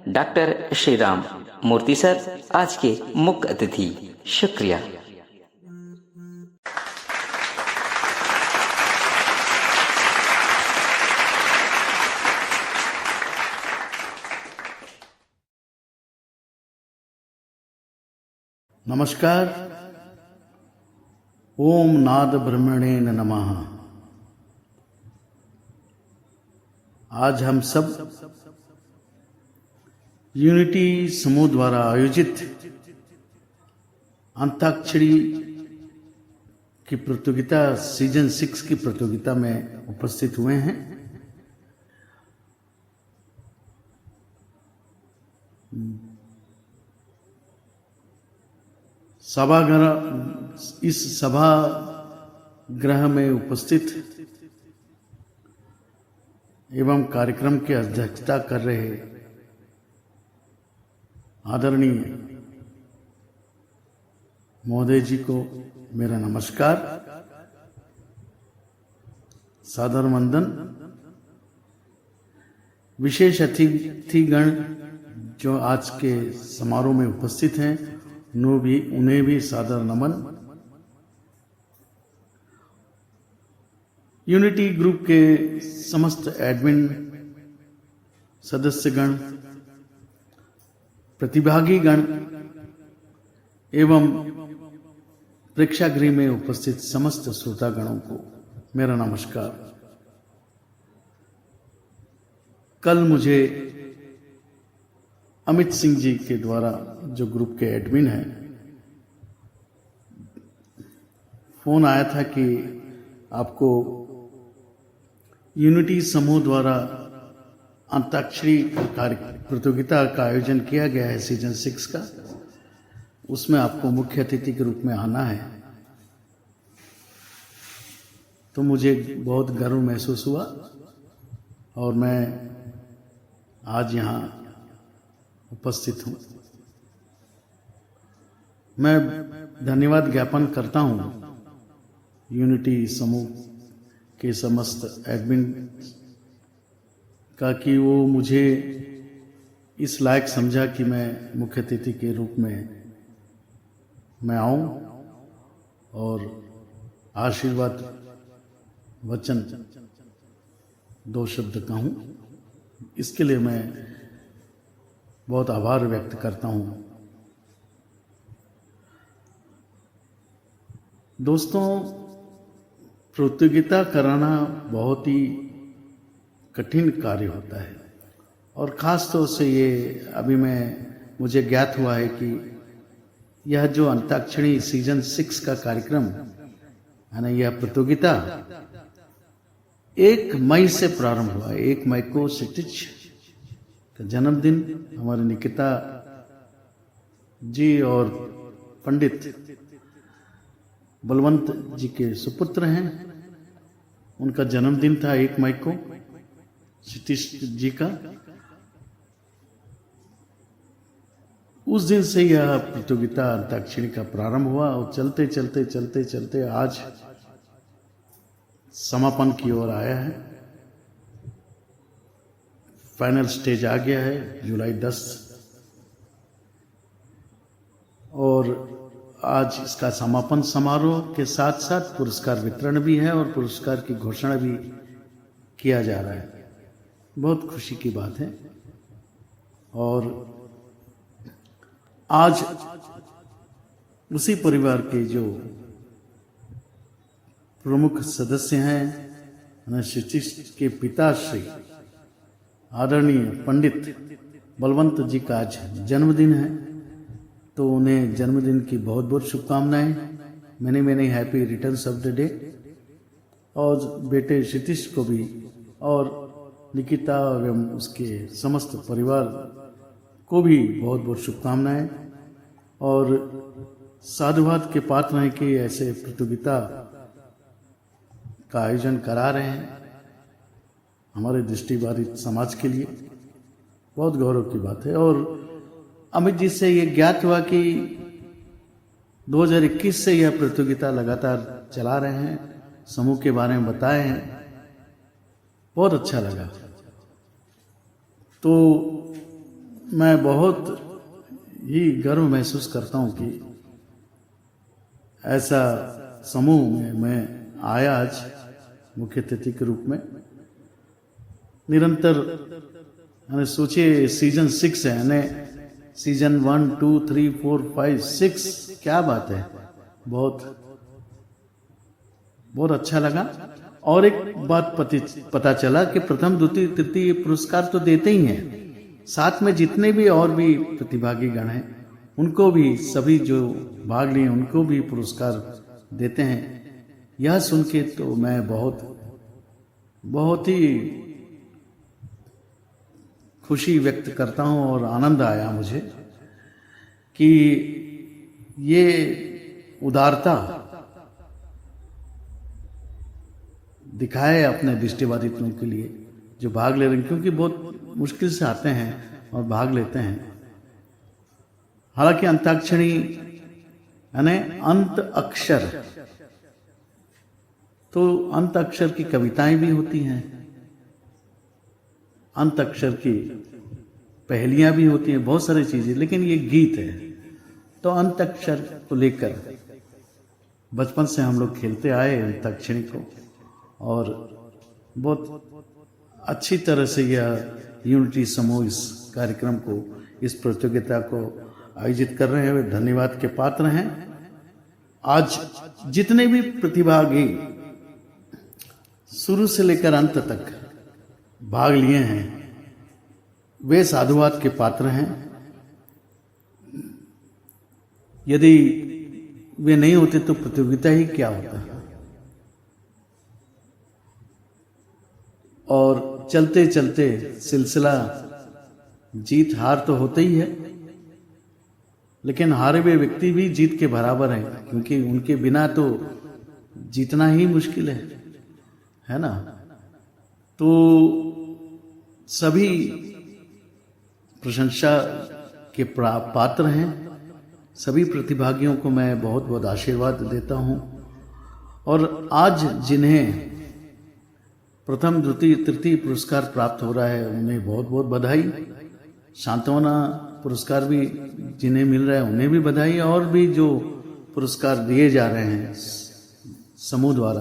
डॉक्टर श्री राम मूर्ति सर, आज के मुख्य अतिथि, शुक्रिया। नमस्कार। ओम नाद ब्रह्मणे नमः। आज हम सब यूनिटी समूह द्वारा आयोजित अंताक्षरी की प्रतियोगिता सीजन 6 की प्रतियोगिता में उपस्थित हुए हैं। सभागृह, इस सभा गृह में उपस्थित एवं कार्यक्रम की अध्यक्षता कर रहे आदरणीय महोदय जी को मेरा नमस्कार, सादर वंदन। विशेष अतिथिगण जो आज के समारोह में उपस्थित हैं उन्हें भी सादर नमन। यूनिटी ग्रुप के समस्त एडमिन सदस्यगण, प्रतिभागीगण एवं प्रेक्षागृह में उपस्थित समस्त श्रोतागणों को मेरा नमस्कार। कल मुझे अमित सिंह जी के द्वारा, जो ग्रुप के एडमिन हैं, फोन आया था कि आपको यूनिटी समूह द्वारा अंताक्षरी प्रतियोगिता का आयोजन किया गया है सीजन 6 का, उसमें आपको मुख्य अतिथि के रूप में आना है। तो मुझे बहुत गर्व महसूस हुआ और मैं आज यहाँ उपस्थित हूँ। मैं धन्यवाद ज्ञापन करता हूँ यूनिटी समूह के समस्त एडमिन का कि वो मुझे इस लायक समझा कि मैं मुख्य अतिथि के रूप में मैं आऊं और आशीर्वाद वचन 2 शब्द कहूं। इसके लिए मैं बहुत आभार व्यक्त करता हूं। दोस्तों, प्रतियोगिता कराना बहुत ही कठिन कार्य होता है और ख़ास तौर से ये अभी मुझे ज्ञात हुआ है कि यह जो अंताक्षरी सीजन 6 का कार्यक्रम है ना, यह प्रतियोगिता 1 मई से प्रारंभ हुआ है। 1 मई को क्षितिज का जन्मदिन, हमारे निकिता जी और पंडित बलवंत जी के सुपुत्र हैं, उनका जन्मदिन था 1 मई को क्षितिज जी का। उस दिन से यह प्रतियोगिता अंताक्षरी का प्रारंभ हुआ और चलते चलते चलते चलते आज समापन की ओर आया है। फाइनल स्टेज आ गया है जुलाई 10 और आज इसका समापन समारोह के साथ साथ पुरस्कार वितरण भी है और पुरस्कार की घोषणा भी किया जा रहा है। बहुत खुशी की बात है। और आज उसी परिवार के जो प्रमुख सदस्य हैं, क्षितिज के पिता श्री आदरणीय पंडित बलवंत जी का आज जन्मदिन है, तो उन्हें जन्मदिन की बहुत बहुत शुभकामनाएं। मैंने happy returns of the day. और बेटे क्षितिज को भी और निकिता एवं उसके समस्त परिवार को भी बहुत बहुत शुभकामनाएं। और साधुवाद के पात्र हैं कि ऐसे प्रतियोगिता का आयोजन करा रहे हैं हमारे दृष्टिबाधित समाज के लिए, बहुत गौरव की बात है। और अमित जी से ये ज्ञात हुआ कि 2021 से यह प्रतियोगिता लगातार चला रहे हैं, समूह के बारे में बताए हैं, बहुत अच्छा लगा। तो मैं बहुत ही गर्व महसूस करता हूं कि ऐसा समूह में मैं आया आज मुख्य अतिथि के रूप में। निरंतर मैंने सोचिए सीजन 6 है, यानी सीजन 1, 2, 3, 4, 5, 6, क्या बात है, बहुत अच्छा लगा। और एक बात पता चला कि प्रथम द्वितीय तृतीय पुरस्कार तो देते ही हैं, साथ में जितने भी और भी प्रतिभागी गण हैं उनको भी, सभी जो भाग लिए उनको भी पुरस्कार देते हैं। यह सुन के तो मैं बहुत ही खुशी व्यक्त करता हूँ और आनंद आया मुझे कि ये उदारता दिखाए अपने दृष्टिबाधितों के लिए जो भाग ले रहे हैं, क्योंकि बहुत मुश्किल से आते हैं और भाग लेते हैं। हालांकि अंताक्षरी यानी अंत अक्षर, तो अंत अक्षर की कविताएं भी होती हैं, अंत अक्षर की पहेलियां भी होती हैं, बहुत सारी चीजें, लेकिन ये गीत है। तो अंत अक्षर को लेकर बचपन से हम लोग खेलते आए अंताक्षरी को, और बहुत अच्छी तरह से यह यूनिटी समूह इस कार्यक्रम को, इस प्रतियोगिता को आयोजित कर रहे हैं, वे धन्यवाद के पात्र हैं। आज जितने भी प्रतिभागी शुरू से लेकर अंत तक भाग लिए हैं वे साधुवाद के पात्र हैं। यदि वे नहीं होते तो प्रतियोगिता ही क्या होता। और चलते चलते सिलसिला जीत हार तो होता ही है, लेकिन हारे हुए व्यक्ति भी जीत के बराबर हैं, क्योंकि उनके बिना तो जीतना ही मुश्किल है ना। तो सभी प्रशंसा के पात्र हैं। सभी प्रतिभागियों को मैं बहुत बहुत आशीर्वाद देता हूं। और आज जिन्हें प्रथम द्वितीय तृतीय पुरस्कार प्राप्त हो रहा है उन्हें बहुत बहुत बधाई। सांत्वना पुरस्कार भी जिन्हें मिल रहा है उन्हें भी बधाई, और भी जो पुरस्कार दिए जा रहे हैं समूह द्वारा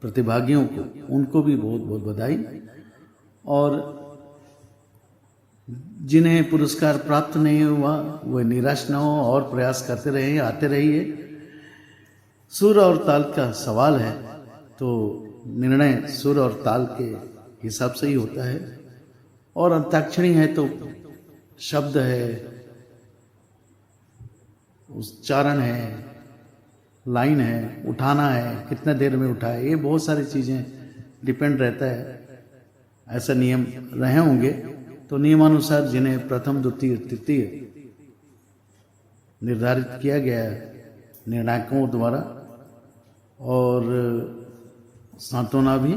प्रतिभागियों को, उनको भी बहुत बहुत बधाई। और जिन्हें पुरस्कार प्राप्त नहीं हुआ वो निराश न हो और प्रयास करते रहिए, आते रहिए। सुर और ताल का सवाल है तो निर्णय सुर और ताल के हिसाब से ही होता है। और अंताक्षरी है तो शब्द है, उच्चारण है, लाइन है, उठाना है, कितने देर में उठाए, ये बहुत सारी चीजें डिपेंड रहता है। ऐसा नियम रहे होंगे तो नियमानुसार जिन्हें प्रथम द्वितीय तृतीय निर्धारित किया गया है निर्णायकों द्वारा, और सांत्वना भी,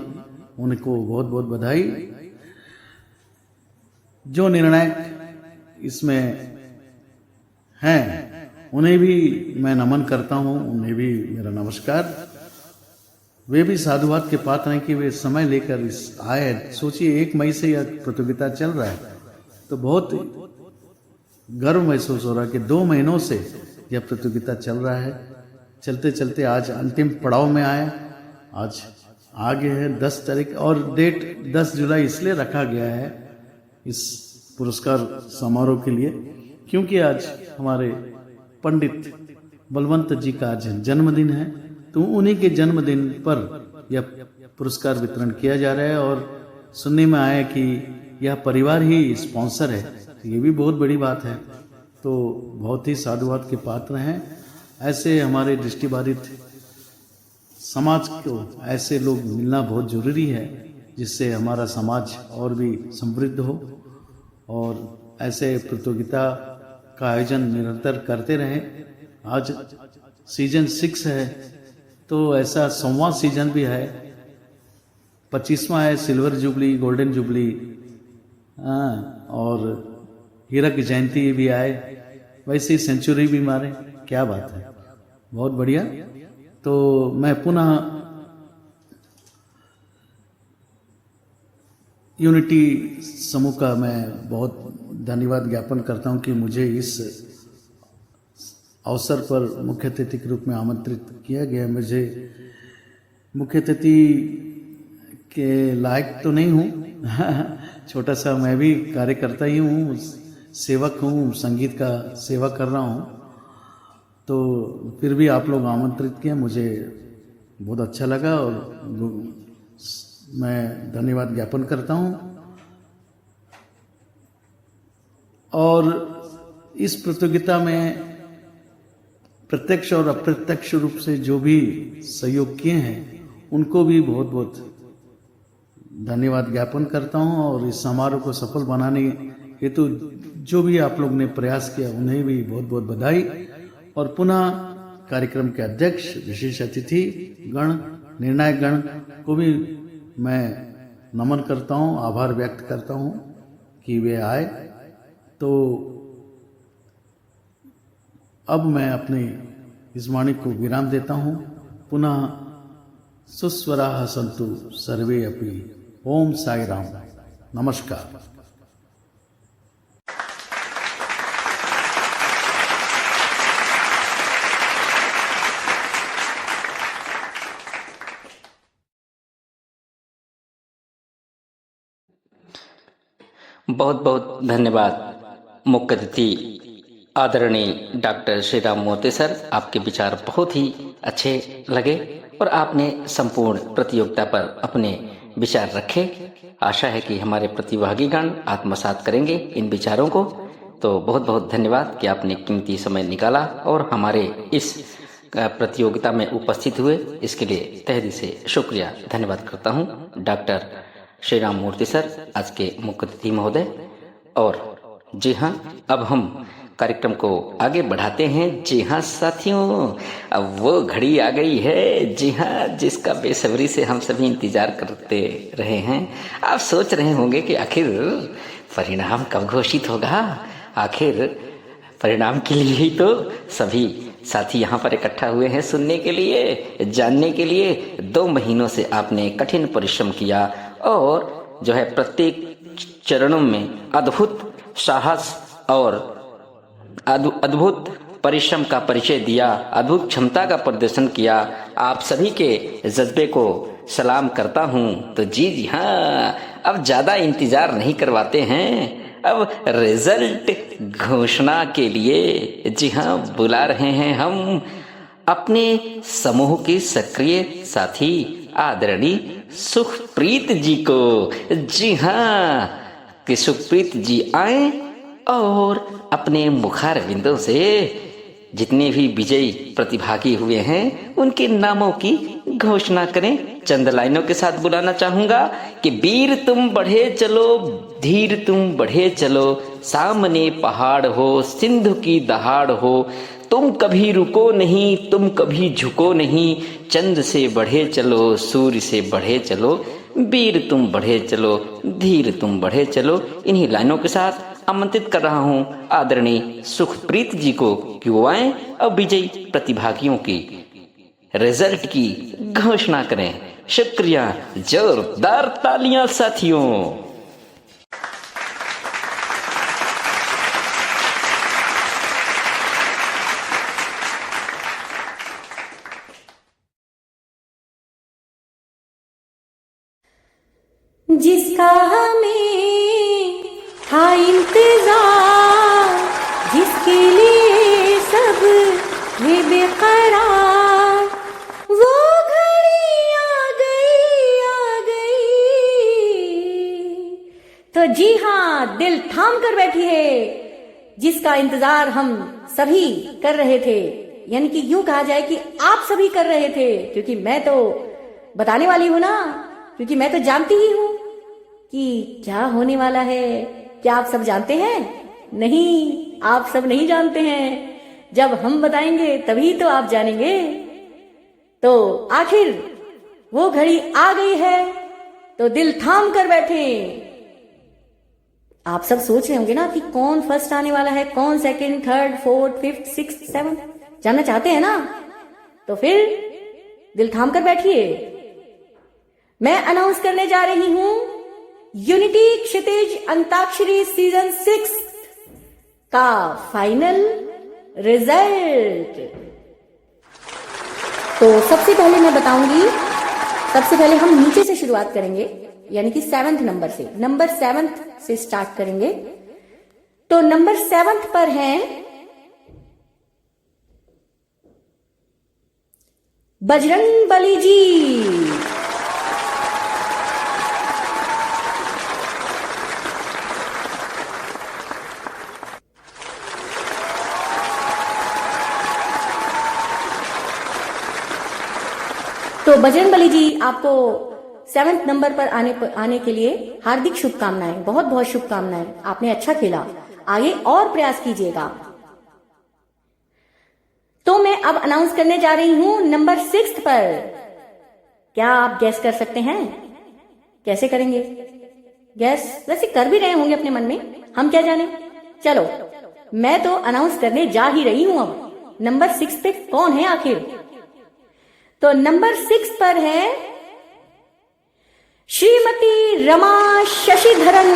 उनको बहुत बहुत बधाई। जो निर्णायक इसमें हैं उन्हें भी मैं नमन करता हूं, उन्हें भी मेरा नमस्कार। वे भी साधुवाद के पात्र हैं कि वे समय लेकर इस आए। सोचिए 1 मई से यह प्रतियोगिता चल रहा है तो बहुत गर्व महसूस हो रहा है कि 2 महीनों से यह प्रतियोगिता चल रहा है। चलते चलते आज अंतिम पड़ाव में आया। आज आगे है 10 तारीख, और डेट 10 जुलाई इसलिए रखा गया है इस पुरस्कार समारोह के लिए क्योंकि आज हमारे पंडित बलवंत जी का आज जन्मदिन है। तो उन्हीं के जन्मदिन पर यह पुरस्कार वितरण किया जा रहा है। और सुनने में आया कि यह परिवार ही स्पॉन्सर है, तो ये भी बहुत बड़ी बात है। तो बहुत ही साधुवाद के पात्र हैं। ऐसे हमारे दृष्टिबाधित समाज को ऐसे लोग मिलना बहुत जरूरी है जिससे हमारा समाज और भी समृद्ध हो। और ऐसे प्रतियोगिता का आयोजन निरंतर करते रहें। आज सीजन 6 है तो ऐसा 100वां सीजन भी है, 25वां है, सिल्वर जुबली, गोल्डन जुबली, और हीरक जयंती भी आए, वैसे ही सेंचुरी भी मारे। क्या बात है, बहुत बढ़िया। तो मैं पुनः यूनिटी समूह का मैं बहुत धन्यवाद ज्ञापन करता हूं कि मुझे इस अवसर पर मुख्य अतिथि के रूप में आमंत्रित किया गया। मुझे मुख्य अतिथि के लायक तो नहीं हूँ छोटा सा मैं भी कार्यकर्ता ही हूँ, सेवक हूँ, संगीत का सेवा कर रहा हूँ। तो फिर भी आप लोग आमंत्रित किए, मुझे बहुत अच्छा लगा और मैं धन्यवाद ज्ञापन करता हूँ। और इस प्रतियोगिता में प्रत्यक्ष और अप्रत्यक्ष रूप से जो भी सहयोग किए हैं उनको भी बहुत बहुत धन्यवाद ज्ञापन करता हूं और इस समारोह को सफल बनाने हेतु जो भी आप लोग ने प्रयास किया उन्हें भी बहुत बहुत बधाई। और पुनः कार्यक्रम के अध्यक्ष, विशेष अतिथि गण, निर्णायक गण को भी मैं नमन करता हूं, आभार व्यक्त करता हूं कि वे आए। तो अब मैं अपने इस वाणी को विराम देता हूं। पुनः सुस्वराः सन्तु सर्वे अपि। ओम साई राम। नमस्कार। बहुत बहुत धन्यवाद मुख्य अतिथि आदरणीय डॉक्टर श्री राम मूर्ति सर। आपके विचार बहुत ही अच्छे लगे और आपने संपूर्ण प्रतियोगिता पर अपने विचार रखे। आशा है कि हमारे प्रतिभागीगण आत्मसात करेंगे इन विचारों को। तो बहुत बहुत धन्यवाद कि आपने कीमती समय निकाला और हमारे इस प्रतियोगिता में उपस्थित हुए। इसके लिए तहे दिल से शुक्रिया धन्यवाद करता हूँ डॉक्टर श्री राम मूर्ति सर, आज के मुख्य अतिथि महोदय। और जी हाँ, अब हम कार्यक्रम को आगे बढ़ाते हैं। जी हाँ साथियों, अब वो घड़ी आ गई है, जी हाँ, जिसका बेसब्री से हम सभी इंतजार करते रहे हैं। आप सोच रहे होंगे कि आखिर परिणाम कब घोषित होगा। आखिर परिणाम के लिए ही तो सभी साथी यहाँ पर इकट्ठा हुए हैं, सुनने के लिए, जानने के लिए। 2 महीनों से आपने कठिन परिश्रम किया और जो है प्रत्येक चरणों में अद्भुत साहस और अद्भुत परिश्रम का परिचय दिया, अद्भुत क्षमता का प्रदर्शन किया। आप सभी के जज्बे को सलाम करता हूँ। तो जी हाँ, अब ज़्यादा इंतजार नहीं करवाते हैं। अब रिजल्ट घोषणा के लिए जी हाँ बुला रहे हैं हम अपने समूह के सक्रिय साथी आदरणीय सुखप्रीत जी को। जी हाँ, कि सुखप्रीत जी आए और अपने मुखार बिंदों से जितने भी विजयी प्रतिभागी हुए हैं उनके नामों की घोषणा करें। चंद लाइनों के साथ बुलाना चाहूंगा कि वीर तुम बढ़े चलो, धीर तुम बढ़े चलो, सामने पहाड़ हो, सिंधु की दहाड़ हो, तुम कभी रुको नहीं, तुम कभी झुको नहीं, चंद से बढ़े चलो, सूर्य से बढ़े चलो, वीर तुम बढ़े चलो, धीर तुम बढ़े चलो। इन्हीं लाइनों के साथ आमंत्रित कर रहा हूं आदरणीय सुखप्रीत जी को कि वो आए और विजयी प्रतिभागियों की रिजल्ट की घोषणा करें। शुक्रिया, जोरदार तालियां साथियों। जिसका हमें था इंतजार, जिसके लिए सब ये बेकरार, वो घड़ी आ गई। तो जी हाँ, दिल थाम कर बैठी है, जिसका इंतजार हम सभी कर रहे थे। यानी कि यूं कहा जाए कि आप सभी कर रहे थे, क्योंकि मैं तो बताने वाली हूं ना, क्योंकि मैं तो जानती ही हूं कि क्या होने वाला है। क्या आप सब जानते हैं? नहीं, आप सब नहीं जानते हैं। जब हम बताएंगे तभी तो आप जानेंगे। तो आखिर वो घड़ी आ गई है, तो दिल थाम कर बैठे। आप सब सोच रहे होंगे ना कि कौन फर्स्ट आने वाला है, कौन second, third, fourth, fifth, sixth, seventh, जानना चाहते हैं ना? तो फिर दिल थाम कर बैठिए। मैं अनाउंस करने जा रही हूं यूनिटी क्षितिज अंताक्षरी सीजन 6 का फाइनल रिजल्ट। तो सबसे पहले मैं बताऊंगी, सबसे पहले हम नीचे से शुरुआत करेंगे, यानी कि 7th नंबर से, नंबर 7th से स्टार्ट करेंगे। तो नंबर 7th पर हैं बजरंग बली जी। तो बजरंग बली जी, आपको 7वें नंबर पर आने के लिए हार्दिक शुभकामनाएं, बहुत बहुत शुभकामनाएं। आपने अच्छा खेला, आगे और प्रयास कीजिएगा। तो मैं अब अनाउंस करने जा रही हूं नंबर 6 पर। क्या आप गैस कर सकते हैं? कैसे करेंगे गैस? वैसे कर भी रहे होंगे अपने मन में, हम क्या जाने। चलो मैं तो अनाउंस करने जा ही रही हूं। अब नंबर 6 पे कौन है आखिर? तो नंबर 6 पर है श्रीमती रमा शशिधरन।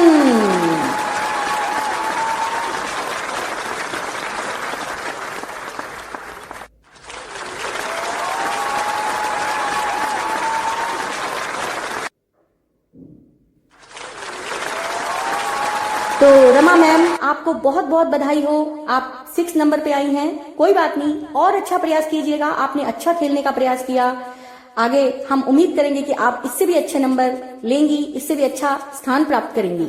तो रमा मैम, आपको बहुत बहुत बधाई हो, आप 6 नंबर पे आई हैं। कोई बात नहीं, और अच्छा प्रयास कीजिएगा। आपने अच्छा खेलने का प्रयास किया, आगे हम उम्मीद करेंगे कि आप इससे भी अच्छे नंबर लेंगी, इससे भी अच्छा स्थान प्राप्त करेंगी।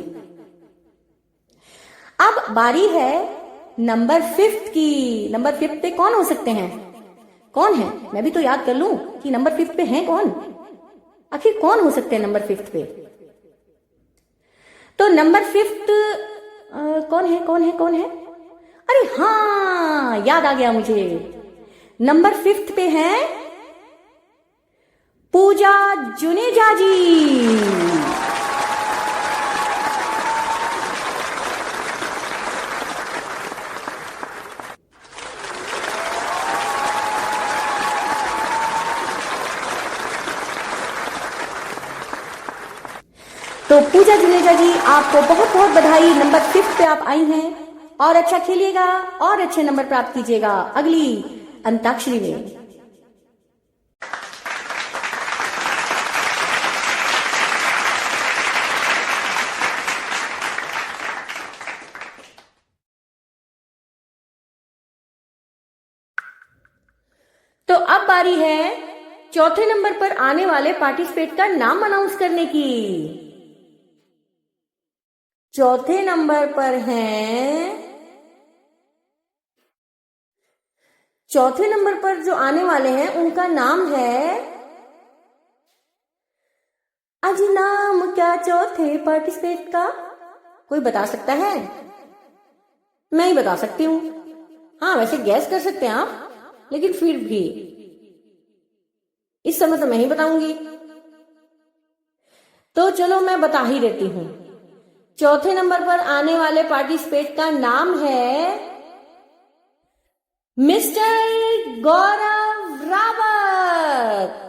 अब बारी है नंबर 5 की। नंबर 5 पे कौन हो सकते हैं? कौन है? मैं भी तो याद कर लूं कि नंबर 5 पे है कौन। आखिर कौन हो सकते हैं नंबर 5 पे? तो नंबर 5 कौन है? कौन है? कौन है? अरे हाँ, याद आ गया मुझे। नंबर 5 पे है पूजा जुनेजा जी। तो पूजा जुनेजा जी, आपको बहुत बहुत बधाई। नंबर 5 पे आप आई हैं, और अच्छा खेलिएगा और अच्छे नंबर प्राप्त कीजिएगा अगली अंताक्षरी में। तो अब बारी है चौथे नंबर पर आने वाले पार्टिसिपेट का नाम अनाउंस करने की। चौथे नंबर पर हैं, चौथे नंबर पर जो आने वाले हैं उनका नाम है, आज नाम क्या चौथे पार्टिसिपेट का? कोई बता सकता है? मैं ही बता सकती हूँ। हाँ, वैसे गैस कर सकते हैं आप, लेकिन फिर भी इस समय तो मैं ही बताऊंगी। तो चलो मैं बता ही देती हूँ। चौथे नंबर पर आने वाले पार्टिसिपेट का नाम है मिस्टर गौरव रावत।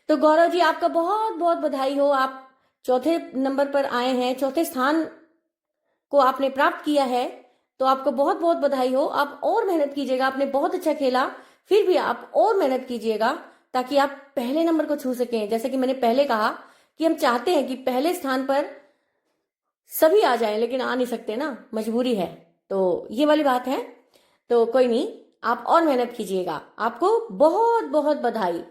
तो गौरव जी, आपका बहुत बहुत बधाई हो। आप चौथे नंबर पर आए हैं, चौथे स्थान को आपने प्राप्त किया है, तो आपको बहुत बहुत बधाई हो। आप और मेहनत कीजिएगा। आपने बहुत अच्छा खेला, फिर भी आप और मेहनत कीजिएगा ताकि आप पहले नंबर को छू सकें। जैसे कि मैंने पहले कहा कि हम चाहते हैं कि पहले स्थान पर सभी आ जाएं, लेकिन आ नहीं सकते ना, मजबूरी है। तो ये वाली बात है। तो कोई नहीं, आप और मेहनत कीजिएगा। आपको बहुत बहुत बधाई।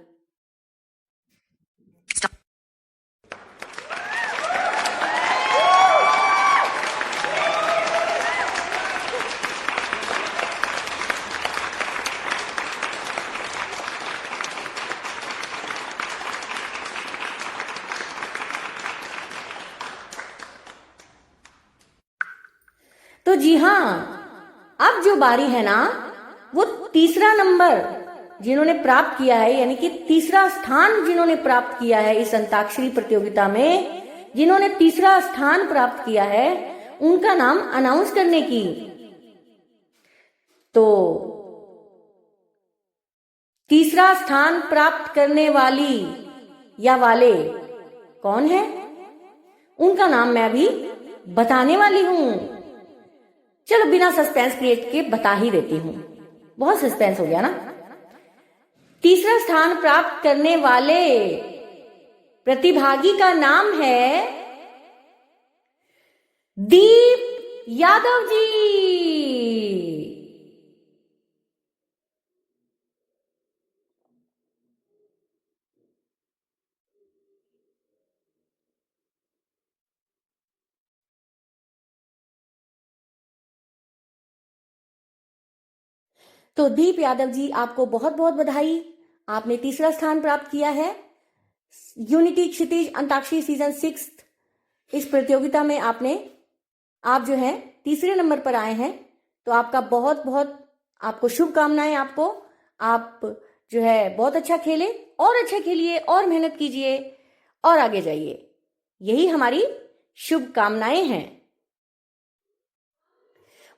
तो जी हाँ, अब जो बारी है ना, वो तीसरा नंबर जिन्होंने प्राप्त किया है, यानी कि तीसरा स्थान जिन्होंने प्राप्त किया है इस अंताक्षरी प्रतियोगिता में, जिन्होंने तीसरा स्थान प्राप्त किया है, उनका नाम अनाउंस करने की। तो तीसरा स्थान प्राप्त करने वाली या वाले कौन है, उनका नाम मैं अभी बताने वाली हूं। चलो बिना सस्पेंस क्रिएट के बता ही देती हूं, बहुत सस्पेंस हो गया ना। तीसरा स्थान प्राप्त करने वाले प्रतिभागी का नाम है दीप यादव जी। तो दीप यादव जी, आपको बहुत बहुत बधाई। आपने तीसरा स्थान प्राप्त किया है यूनिटी क्षितिज अंताक्षरी सीजन 6 इस प्रतियोगिता में। आप जो है तीसरे नंबर पर आए हैं, तो आपका बहुत बहुत आपको शुभकामनाएं। आप जो है बहुत अच्छा खेले और अच्छा खेलिए और मेहनत कीजिए और आगे जाइए, यही हमारी शुभकामनाएं हैं।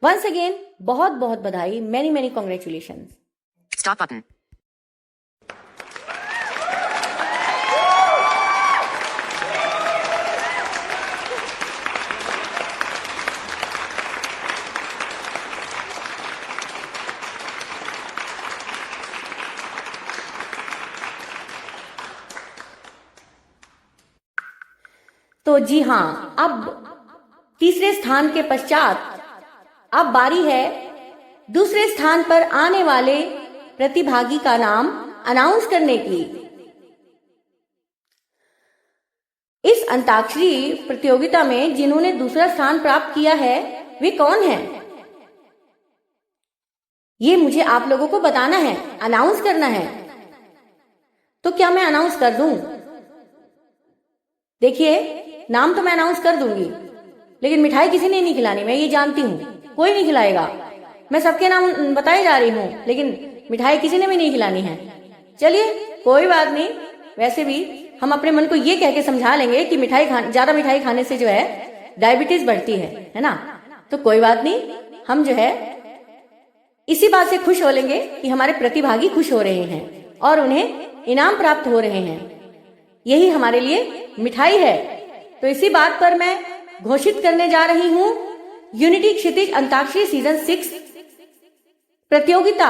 वंस अगेन बहुत बहुत बधाई, many many congratulation. Start button. तो जी हाँ, अब तीसरे स्थान के पश्चात अब बारी है दूसरे स्थान पर आने वाले प्रतिभागी का नाम अनाउंस करने की। इस अंताक्षरी प्रतियोगिता में जिन्होंने दूसरा स्थान प्राप्त किया है वे कौन हैं? ये मुझे आप लोगों को बताना है, अनाउंस करना है। तो क्या मैं अनाउंस कर दूं? देखिए, नाम तो मैं अनाउंस कर दूंगी, लेकिन मिठाई किसी ने नहीं खिलानी, मैं ये जानती हूं। कोई नहीं खिलाएगा। मैं सबके नाम बताए जा रही हूं, लेकिन मिठाई किसी ने भी नहीं खिलानी है। चलिए कोई बात नहीं, वैसे भी हम अपने मन को ये कह के समझा लेंगे कि ज्यादा मिठाई खाने से जो है डायबिटीज बढ़ती है ना। तो कोई बात नहीं, हम जो है इसी बात से खुश हो लेंगे कि हमारे प्रतिभागी खुश हो रहे हैं और उन्हें इनाम प्राप्त हो रहे हैं। यही हमारे लिए मिठाई है। तो इसी बात पर मैं घोषित करने जा रही हूं यूनिटी क्षितिज अंताक्षरी सीजन 6 प्रतियोगिता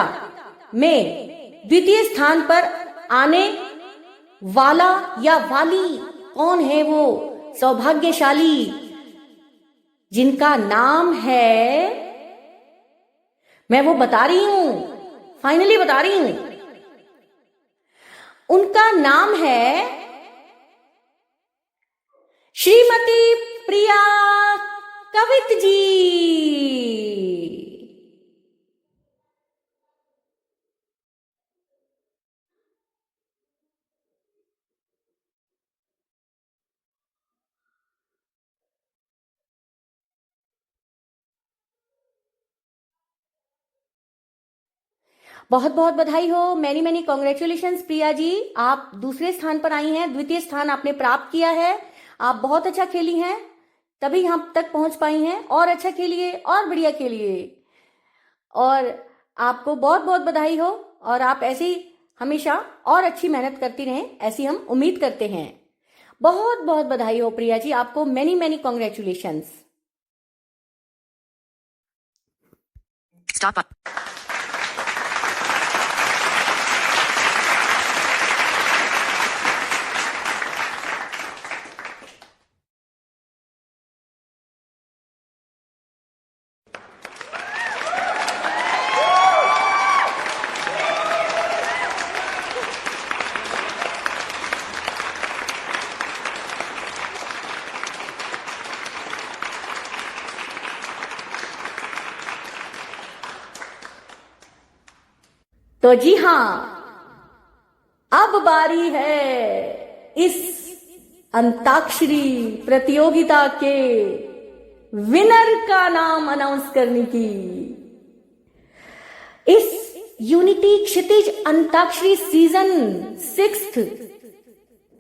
में द्वितीय स्थान पर आने वाला या वाली कौन है वो सौभाग्यशाली जिनका नाम है, मैं वो बता रही हूं, फाइनली बता रही हूं। उनका नाम है श्रीमती प्रिया कवित जी। बहुत बहुत बधाई हो, many many congratulations Priya ji. आप दूसरे स्थान पर आई हैं, द्वितीय स्थान आपने प्राप्त किया है। आप बहुत अच्छा खेली हैं, तभी यहाँ तक पहुंच पाई हैं। और अच्छा खेलिए और बढ़िया खेलिए, और आपको बहुत बहुत बधाई हो। और आप ऐसी हमेशा और अच्छी मेहनत करती रहें, ऐसी हम उम्मीद करते हैं। बहुत बहुत बधाई हो प्रिया जी, आपको many many congratulations. Start button. तो जी हाँ, अब बारी है इस अंताक्षरी प्रतियोगिता के विनर का नाम अनाउंस करने की। इस यूनिटी क्षितिज अंताक्षरी सीजन 6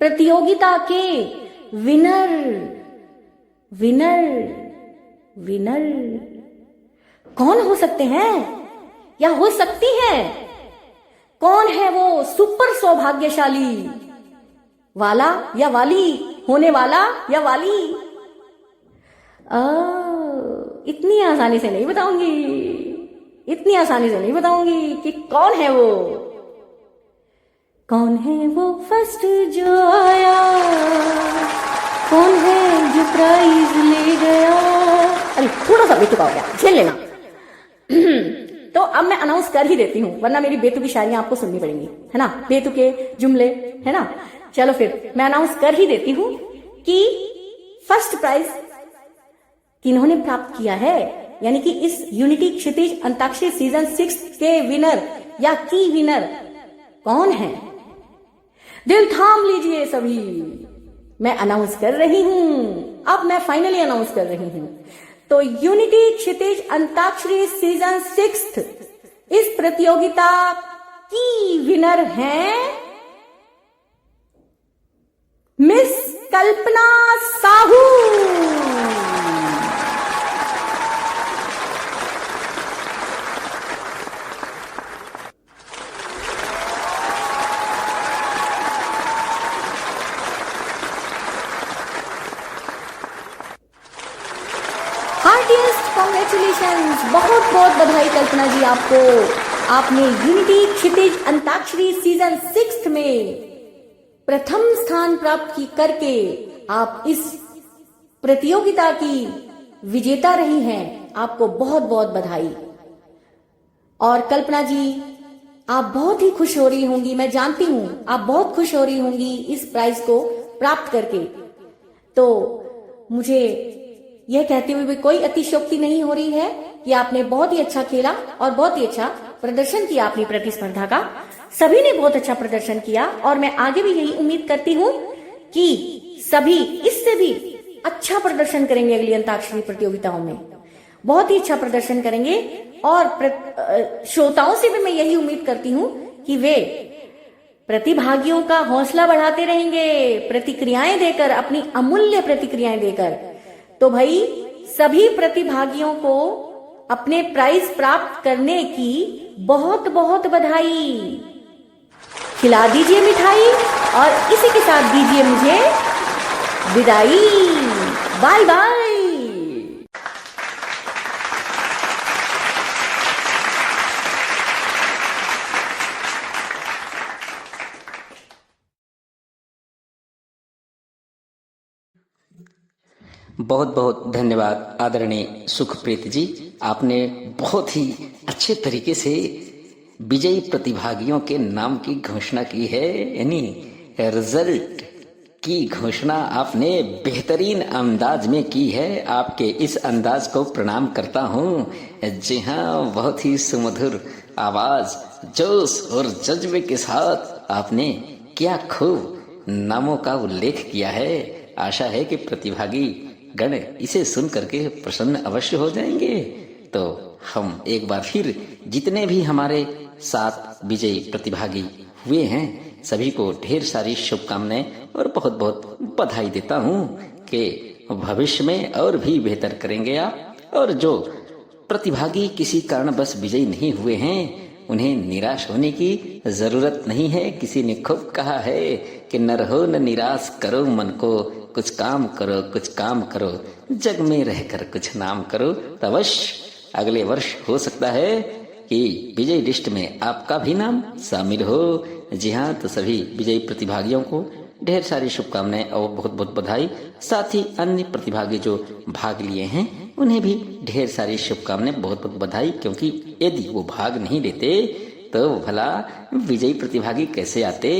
प्रतियोगिता के विनर कौन हो सकते हैं या हो सकती हैं? कौन है वो सुपर सौभाग्यशाली वाला या वाली, होने वाला या वाली? इतनी आसानी से नहीं बताऊंगी कि कौन है वो। कौन है वो फर्स्ट जो आया, कौन है जो प्राइज ले गया। अरे थोड़ा सा बेतुका हो गया, झेल लेना। तो अब मैं अनाउंस कर ही देती हूँ, वरना मेरी बेतुकी शायरियां आपको सुननी पड़ेंगी, है ना, बेतुके जुमले, है ना। चलो फिर मैं अनाउंस कर ही देती हूँ कि फर्स्ट प्राइज किन्होंने प्राप्त किया है यानी कि इस यूनिटी क्षितिज अंताक्षरी सीजन 6 के विनर या की विनर कौन है? दिल थाम लीजिए सभी, मैं अनाउंस कर रही हूं। अब मैं फाइनली अनाउंस कर रही हूं। तो यूनिटी क्षितिज अंताक्षरी सीजन 6 इस प्रतियोगिता की विनर हैं मिस कल्पना साहू। हार्टिएस्ट कॉन्ग्रेचुलेशंस, बहुत बहुत बधाई कल्पना जी आपको। आपने यूनिटी क्षितिज अंताक्षरी सीजन 6 में प्रथम स्थान प्राप्त करके आप इस प्रतियोगिता की विजेता रही हैं। आपको बहुत बहुत बधाई। और कल्पना जी, आप बहुत ही खुश हो रही होंगी, मैं जानती हूं आप बहुत खुश हो रही होंगी इस प्राइज को प्राप्त करके। तो मुझे यह कहते हुए भी कोई अतिशयोक्ति नहीं हो रही है कि आपने बहुत ही अच्छा खेला और बहुत ही अच्छा प्रदर्शन किया अपनी प्रतिस्पर्धा का। सभी ने बहुत अच्छा प्रदर्शन किया और मैं आगे भी यही उम्मीद करती हूँ कि सभी इससे भी अच्छा प्रदर्शन करेंगे। अगली अंताक्षरी प्रतियोगिताओं में बहुत ही अच्छा प्रदर्शन करेंगे और श्रोताओं से भी मैं यही उम्मीद करती हूँ कि वे प्रतिभागियों का हौसला बढ़ाते रहेंगे, प्रतिक्रियाएं देकर, अपनी अमूल्य प्रतिक्रियाएं देकर। तो भाई सभी प्रतिभागियों को अपने प्राइज प्राप्त करने की बहुत बहुत बधाई। खिला दीजिए मिठाई और इसी के साथ दीजिए मुझे विदाई। Bye bye. बहुत बहुत धन्यवाद आदरणीय सुखप्रीत जी। आपने बहुत ही अच्छे तरीके से विजयी प्रतिभागियों के नाम की घोषणा की है, यानी रिजल्ट की घोषणा आपने बेहतरीन अंदाज में की है। आपके इस अंदाज को प्रणाम करता हूँ। जी हाँ, बहुत ही सुमधुर आवाज, जोश और जज्बे के साथ आपने क्या खूब नामों का उल्लेख किया है। आशा है कि प्रतिभागी गण इसे सुन करके प्रसन्न अवश्य हो जाएंगे। तो हम एक बार फिर जितने भी हमारे साथ विजयी प्रतिभागी हुए हैं सभी को ढेर सारी शुभकामनाएं और बहुत बहुत बधाई देता हूं कि भविष्य में और भी बेहतर करेंगे आप। और जो प्रतिभागी किसी कारणवश विजयी नहीं हुए हैं उन्हें निराश होने की जरूरत नहीं है। किसी ने खूब कहा है कि न रहो न निराश करो मन को, कुछ काम करो कुछ काम करो, जग में रहकर कुछ नाम करो। तो अवश्य अगले वर्ष हो सकता है कि विजयी लिस्ट में आपका भी नाम शामिल हो। जी हाँ, तो सभी विजयी प्रतिभागियों को ढेर सारी शुभकामनाएं और बहुत बहुत बधाई। साथ ही अन्य प्रतिभागी जो भाग लिए हैं उन्हें भी ढेर सारी शुभकामनाएं, बहुत बहुत बधाई। क्योंकि यदि वो भाग नहीं लेते तो भला विजयी प्रतिभागी कैसे आते।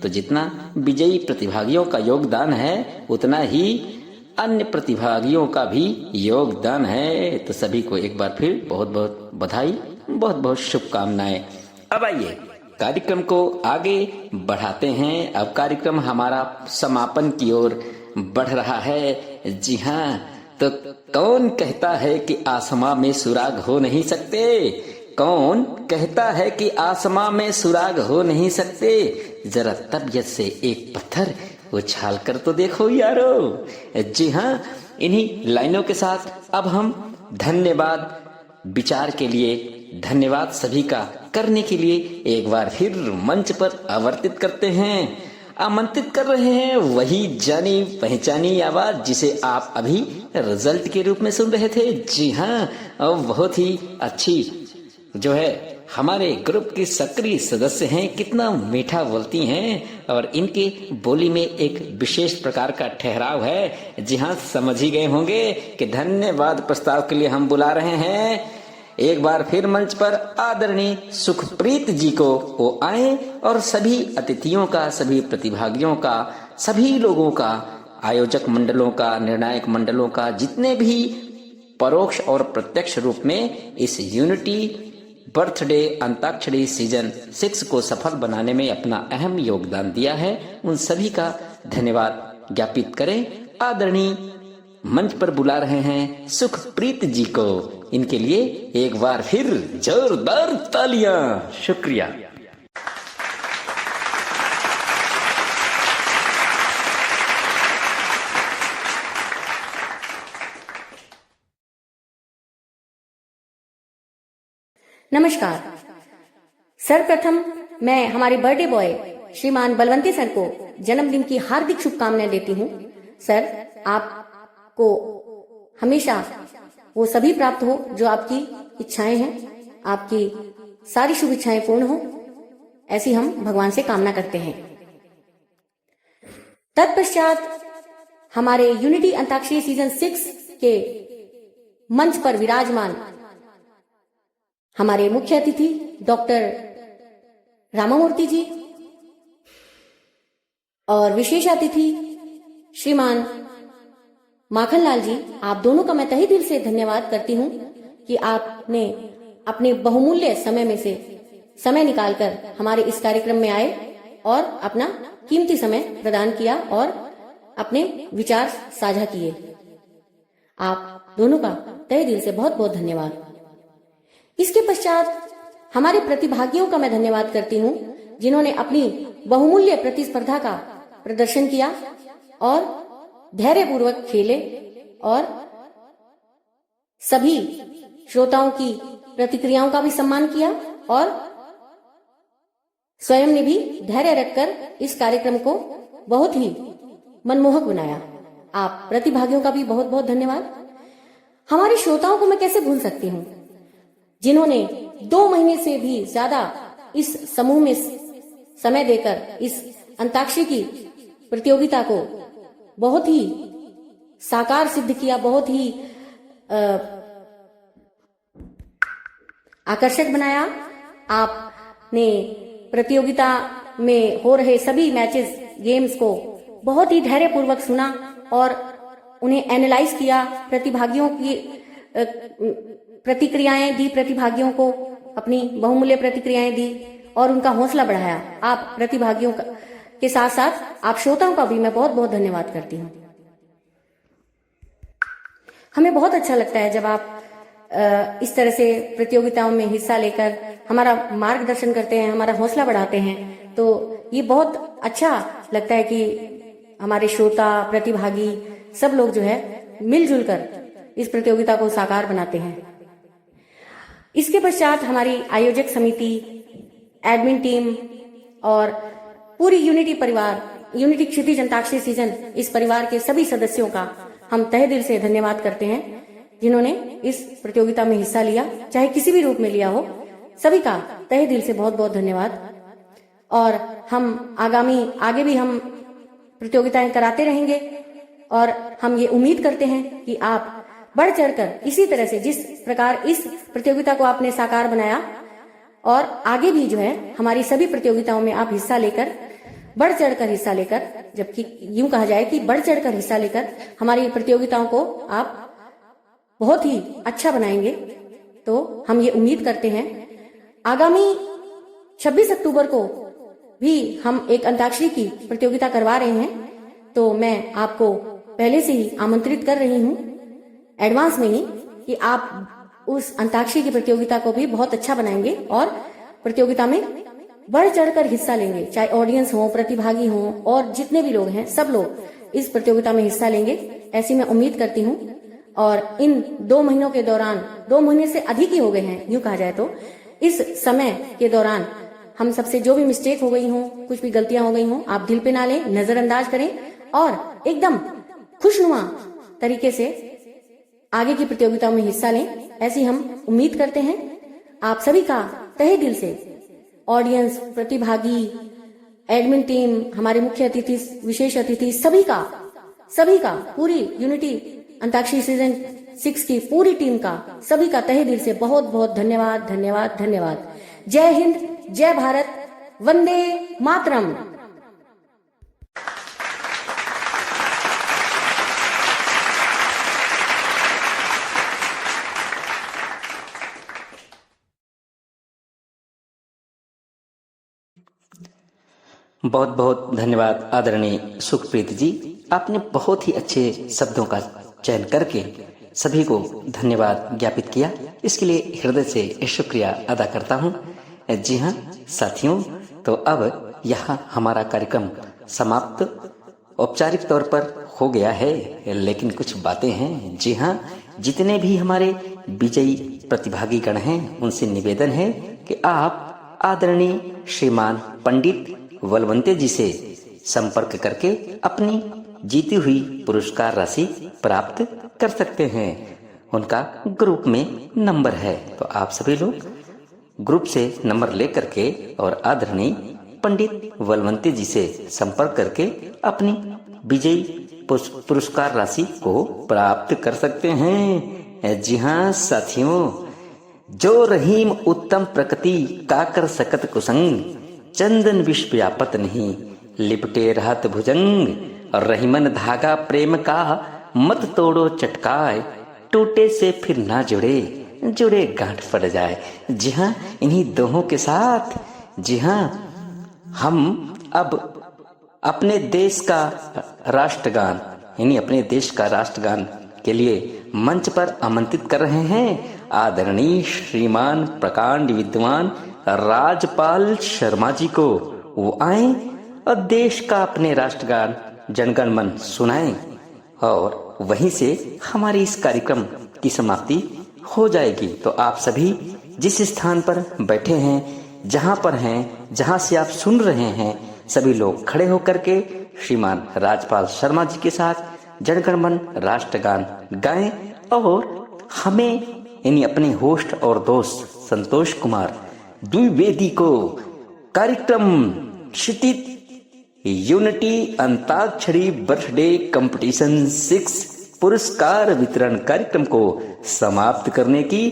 तो जितना विजयी प्रतिभागियों का योगदान है उतना ही अन्य प्रतिभागियों का भी योगदान है। तो सभी को एक बार फिर बहुत बहुत बधाई, बहुत बहुत शुभकामनाएं। अब आइए कार्यक्रम को आगे बढ़ाते हैं। अब कार्यक्रम हमारा समापन की ओर बढ़ रहा है। जी हाँ, तो कौन कहता है कि आसमां में सुराग हो नहीं सकते? कौन कहता है कि आसमां में सुराग हो नहीं सकते? जरा तबीयत से एक पत्थर उछाल कर तो देखो यारो। जी हाँ, इन्हीं लाइनों के साथ अब हम धन्यवाद विचार के लिए, धन्यवाद सभी का करने के लिए एक बार फिर मंच पर आवर्तित करते हैं, आमंत्रित कर रहे हैं वही जानी पहचानी आवाज जिसे आप अभी रिजल्ट के रूप में सुन रहे थे। जी हाँ, और बहुत ही अच्छी जो है हमारे ग्रुप की सक्रिय सदस्य हैं, कितना मीठा बोलती हैं और इनकी बोली में एक विशेष प्रकार का ठहराव है। जी हाँ, समझ ही गए होंगे कि धन्यवाद प्रस्ताव के लिए हम बुला रहे हैं एक बार फिर मंच पर आदरणीय सुखप्रीत जी को। वो आए और सभी अतिथियों का, सभी प्रतिभागियों का, सभी लोगों का, आयोजक मंडलों का, निर्णायक मंडलों का, जितने भी परोक्ष और प्रत्यक्ष रूप में इस यूनिटी बर्थडे अंताक्षरी सीजन 6 को सफल बनाने में अपना अहम योगदान दिया है, उन सभी का धन्यवाद ज्ञापित करें। आदरणीय मंच पर बुला रहे हैं सुखप्रीत जी को, इनके लिए एक बार फिर जोरदार तालियां। शुक्रिया। नमस्कार। सर्वप्रथम मैं हमारे बर्थडे बॉय श्रीमान बलवंती सर को जन्मदिन की हार्दिक शुभकामनाएं देती हूँ। सर, आपको हमेशा वो सभी प्राप्त हो जो आपकी इच्छाएं हैं, आपकी सारी शुभ इच्छाएं पूर्ण हो, ऐसी हम भगवान से कामना करते हैं। तत्पश्चात हमारे यूनिटी अंताक्षरी सीजन 6 के मंच पर विराजमान हमारे मुख्य अतिथि डॉक्टर रामामूर्ति जी और विशेष अतिथि श्रीमान माखनलाल जी, आप दोनों का मैं तहे दिल से धन्यवाद करती हूं कि आपने अपने बहुमूल्य समय में से समय निकालकर हमारे इस कार्यक्रम में आए और अपना कीमती समय प्रदान किया और अपने विचार साझा किए। आप दोनों का तहे दिल से बहुत बहुत धन्यवाद। इसके पश्चात हमारे प्रतिभागियों का मैं धन्यवाद करती हूं जिन्होंने अपनी बहुमूल्य प्रतिस्पर्धा का प्रदर्शन किया और धैर्यपूर्वक खेले और सभी श्रोताओं की प्रतिक्रियाओं का भी सम्मान किया और स्वयं ने भी धैर्य रखकर इस कार्यक्रम को बहुत ही मनमोहक बनाया। आप प्रतिभागियों का भी बहुत बहुत धन्यवाद। हमारे श्रोताओं को मैं कैसे भूल सकती हूँ जिन्होंने 2 महीने से भी ज्यादा इस समूह में समय देकर इस अंताक्षरी की प्रतियोगिता को बहुत ही साकार सिद्ध किया, बहुत ही आकर्षक बनाया। आपने प्रतियोगिता में हो रहे सभी मैचेस, गेम्स को बहुत ही धैर्यपूर्वक सुना और उन्हें एनालाइज किया, प्रतिभागियों की प्रतिक्रियाएं दी, प्रतिभागियों को अपनी बहुमूल्य प्रतिक्रियाएं दी और उनका हौसला बढ़ाया। आप प्रतिभागियों के साथ साथ आप श्रोताओं का भी मैं बहुत बहुत धन्यवाद करती हूँ। हमें बहुत अच्छा लगता है जब आप इस तरह से प्रतियोगिताओं में हिस्सा लेकर हमारा मार्गदर्शन करते हैं, हमारा हौसला बढ़ाते हैं, तो ये बहुत अच्छा लगता है कि हमारे श्रोता, प्रतिभागी सब लोग जो है मिलजुल कर इस प्रतियोगिता को साकार बनाते हैं। इसके पश्चात हमारी आयोजक समिति, एडमिन टीम और पूरी यूनिटी परिवार, यूनिटी क्षितिज अंताक्षरी सीजन, इस परिवार के सभी सदस्यों का हम तहे दिल से धन्यवाद करते हैं जिन्होंने इस प्रतियोगिता में हिस्सा लिया, चाहे किसी भी रूप में लिया हो। सभी का तहे दिल से बहुत बहुत धन्यवाद। और हम आगे भी हम प्रतियोगिताएं कराते रहेंगे और हम ये उम्मीद करते हैं कि आप बढ़ चढ़कर इसी तरह से जिस प्रकार इस प्रतियोगिता को आपने साकार बनाया और आगे भी जो है हमारी सभी प्रतियोगिताओं में आप हिस्सा लेकर, बढ़ चढ़कर हिस्सा लेकर, जबकि यूं कहा जाए कि बढ़ चढ़कर हिस्सा लेकर हमारी प्रतियोगिताओं को आप बहुत ही अच्छा बनाएंगे। तो हम ये उम्मीद करते हैं। आगामी 26 अक्टूबर को भी हम एक अंताक्षरी की प्रतियोगिता करवा रहे हैं, तो मैं आपको पहले से ही आमंत्रित कर रही हूँ एडवांस में ही कि आप उस अंताक्षरी की प्रतियोगिता को भी बहुत अच्छा बनाएंगे और प्रतियोगिता में बढ़ चढ़कर हिस्सा लेंगे, चाहे ऑडियंस हो, प्रतिभागी हो और जितने भी लोग हैं सब लोग इस प्रतियोगिता में हिस्सा लेंगे, ऐसी मैं उम्मीद करती हूँ। और इन 2 महीनों के दौरान, 2 महीने से अधिक ही हो गए हैं यूं कहा जाए तो, इस समय के दौरान हम सबसे जो भी मिस्टेक हो गई हो, कुछ भी गलतियां हो गई हो, आप दिल पे ना लें, नजरअंदाज करें और एकदम खुशनुमा तरीके से आगे की प्रतियोगिताओं में हिस्सा लें, ऐसी हम उम्मीद करते हैं। आप सभी का तहे दिल से, ऑडियंस, प्रतिभागी, एडमिन टीम, हमारे मुख्य अतिथि, विशेष अतिथि, सभी का पूरी यूनिटी अंताक्षरी सीजन 6 की पूरी टीम का, सभी का तहे दिल से बहुत बहुत धन्यवाद, धन्यवाद, धन्यवाद। जय हिंद, जय भारत, वंदे मातरम। बहुत बहुत धन्यवाद आदरणीय सुखप्रीत जी। आपने बहुत ही अच्छे शब्दों का चयन करके सभी को धन्यवाद ज्ञापित किया, इसके लिए हृदय से शुक्रिया अदा करता हूँ। जी हाँ साथियों, तो अब यहाँ हमारा कार्यक्रम समाप्त औपचारिक तौर पर हो गया है, लेकिन कुछ बातें हैं। जी हाँ, जितने भी हमारे विजयी प्रतिभागी गण हैं उनसे निवेदन है कि आप आदरणीय श्रीमान पंडित बलवंते जी से संपर्क करके अपनी जीती हुई पुरस्कार राशि प्राप्त कर सकते हैं। उनका ग्रुप में नंबर है, तो आप सभी लोग ग्रुप से नंबर लेकर के और आदरणीय पंडित बलवंते जी से संपर्क करके अपनी विजयी पुरस्कार राशि को प्राप्त कर सकते हैं। जी हाँ साथियों, जो रहीम उत्तम प्रकृति का कर सकत कुसंग, चंदन विष व्यापत नहीं लिपटे रहत भुजंग, रहीमन धागा प्रेम का मत तोड़ो चटकाए, टूटे से फिर ना जुड़े जुड़े गांठ पड़ जाए। जी हाँ, इन्हीं दोहों के साथ जी हाँ हम अब अपने देश का राष्ट्रगान यानी अपने देश का राष्ट्रगान के लिए मंच पर आमंत्रित कर रहे हैं आदरणीय श्रीमान प्रकांड विद्वान राजपाल शर्मा जी को। वो आए और देश का अपने राष्ट्रगान जनगण मन सुनाएं और वहीं से हमारी इस कार्यक्रम की समाप्ति हो जाएगी। तो आप सभी जिस स्थान पर बैठे हैं, जहां पर हैं, जहां से आप सुन रहे हैं, सभी लोग खड़े होकर के श्रीमान राजपाल शर्मा जी के साथ जनगण मन राष्ट्रगान गाएं और हमें यानी अपने होस्ट और दोस्त संतोष कुमार द्विवेदी को कार्यक्रम क्षितिज यूनिटी अंताक्षरी बर्थडे कंपटीशन 6 पुरस्कार वितरण कार्यक्रम को समाप्त करने की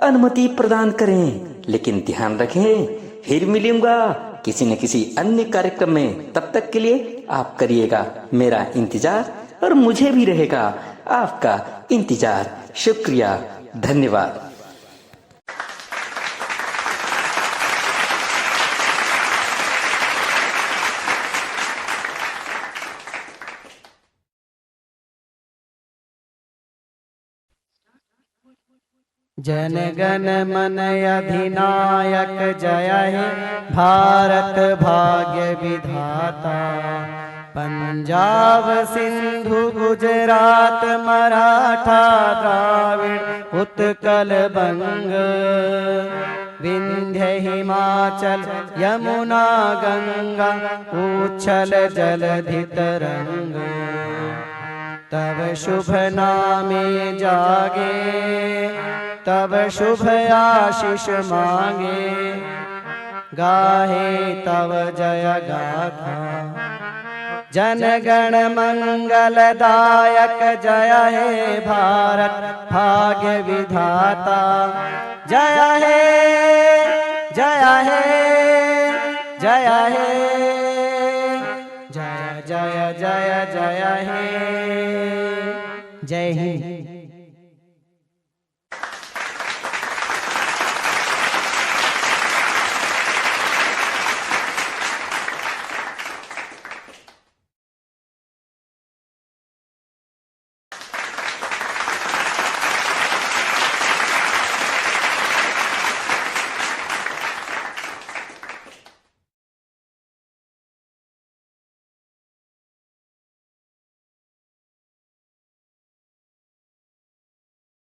अनुमति प्रदान करें। लेकिन ध्यान रखें, फिर मिलूंगा किसी न किसी अन्य कार्यक्रम में। तब तक के लिए आप करिएगा मेरा इंतजार और मुझे भी रहेगा आपका इंतजार। शुक्रिया, धन्यवाद। जन गण मन अधिनायक जय हे भारत भाग्य विधाता, पंजाब सिंधु गुजरात मराठा द्राविड़ उत्कल बंग, विंध्य हिमाचल यमुना गंगा उच्छल जलधि तरंग, तब शुभ नामे जागे तब शुभ आशीष मांगे, गाहे तब जय गाथा जन गण मंगलदायक जय हे भारत भाग्य विधाता, जय हे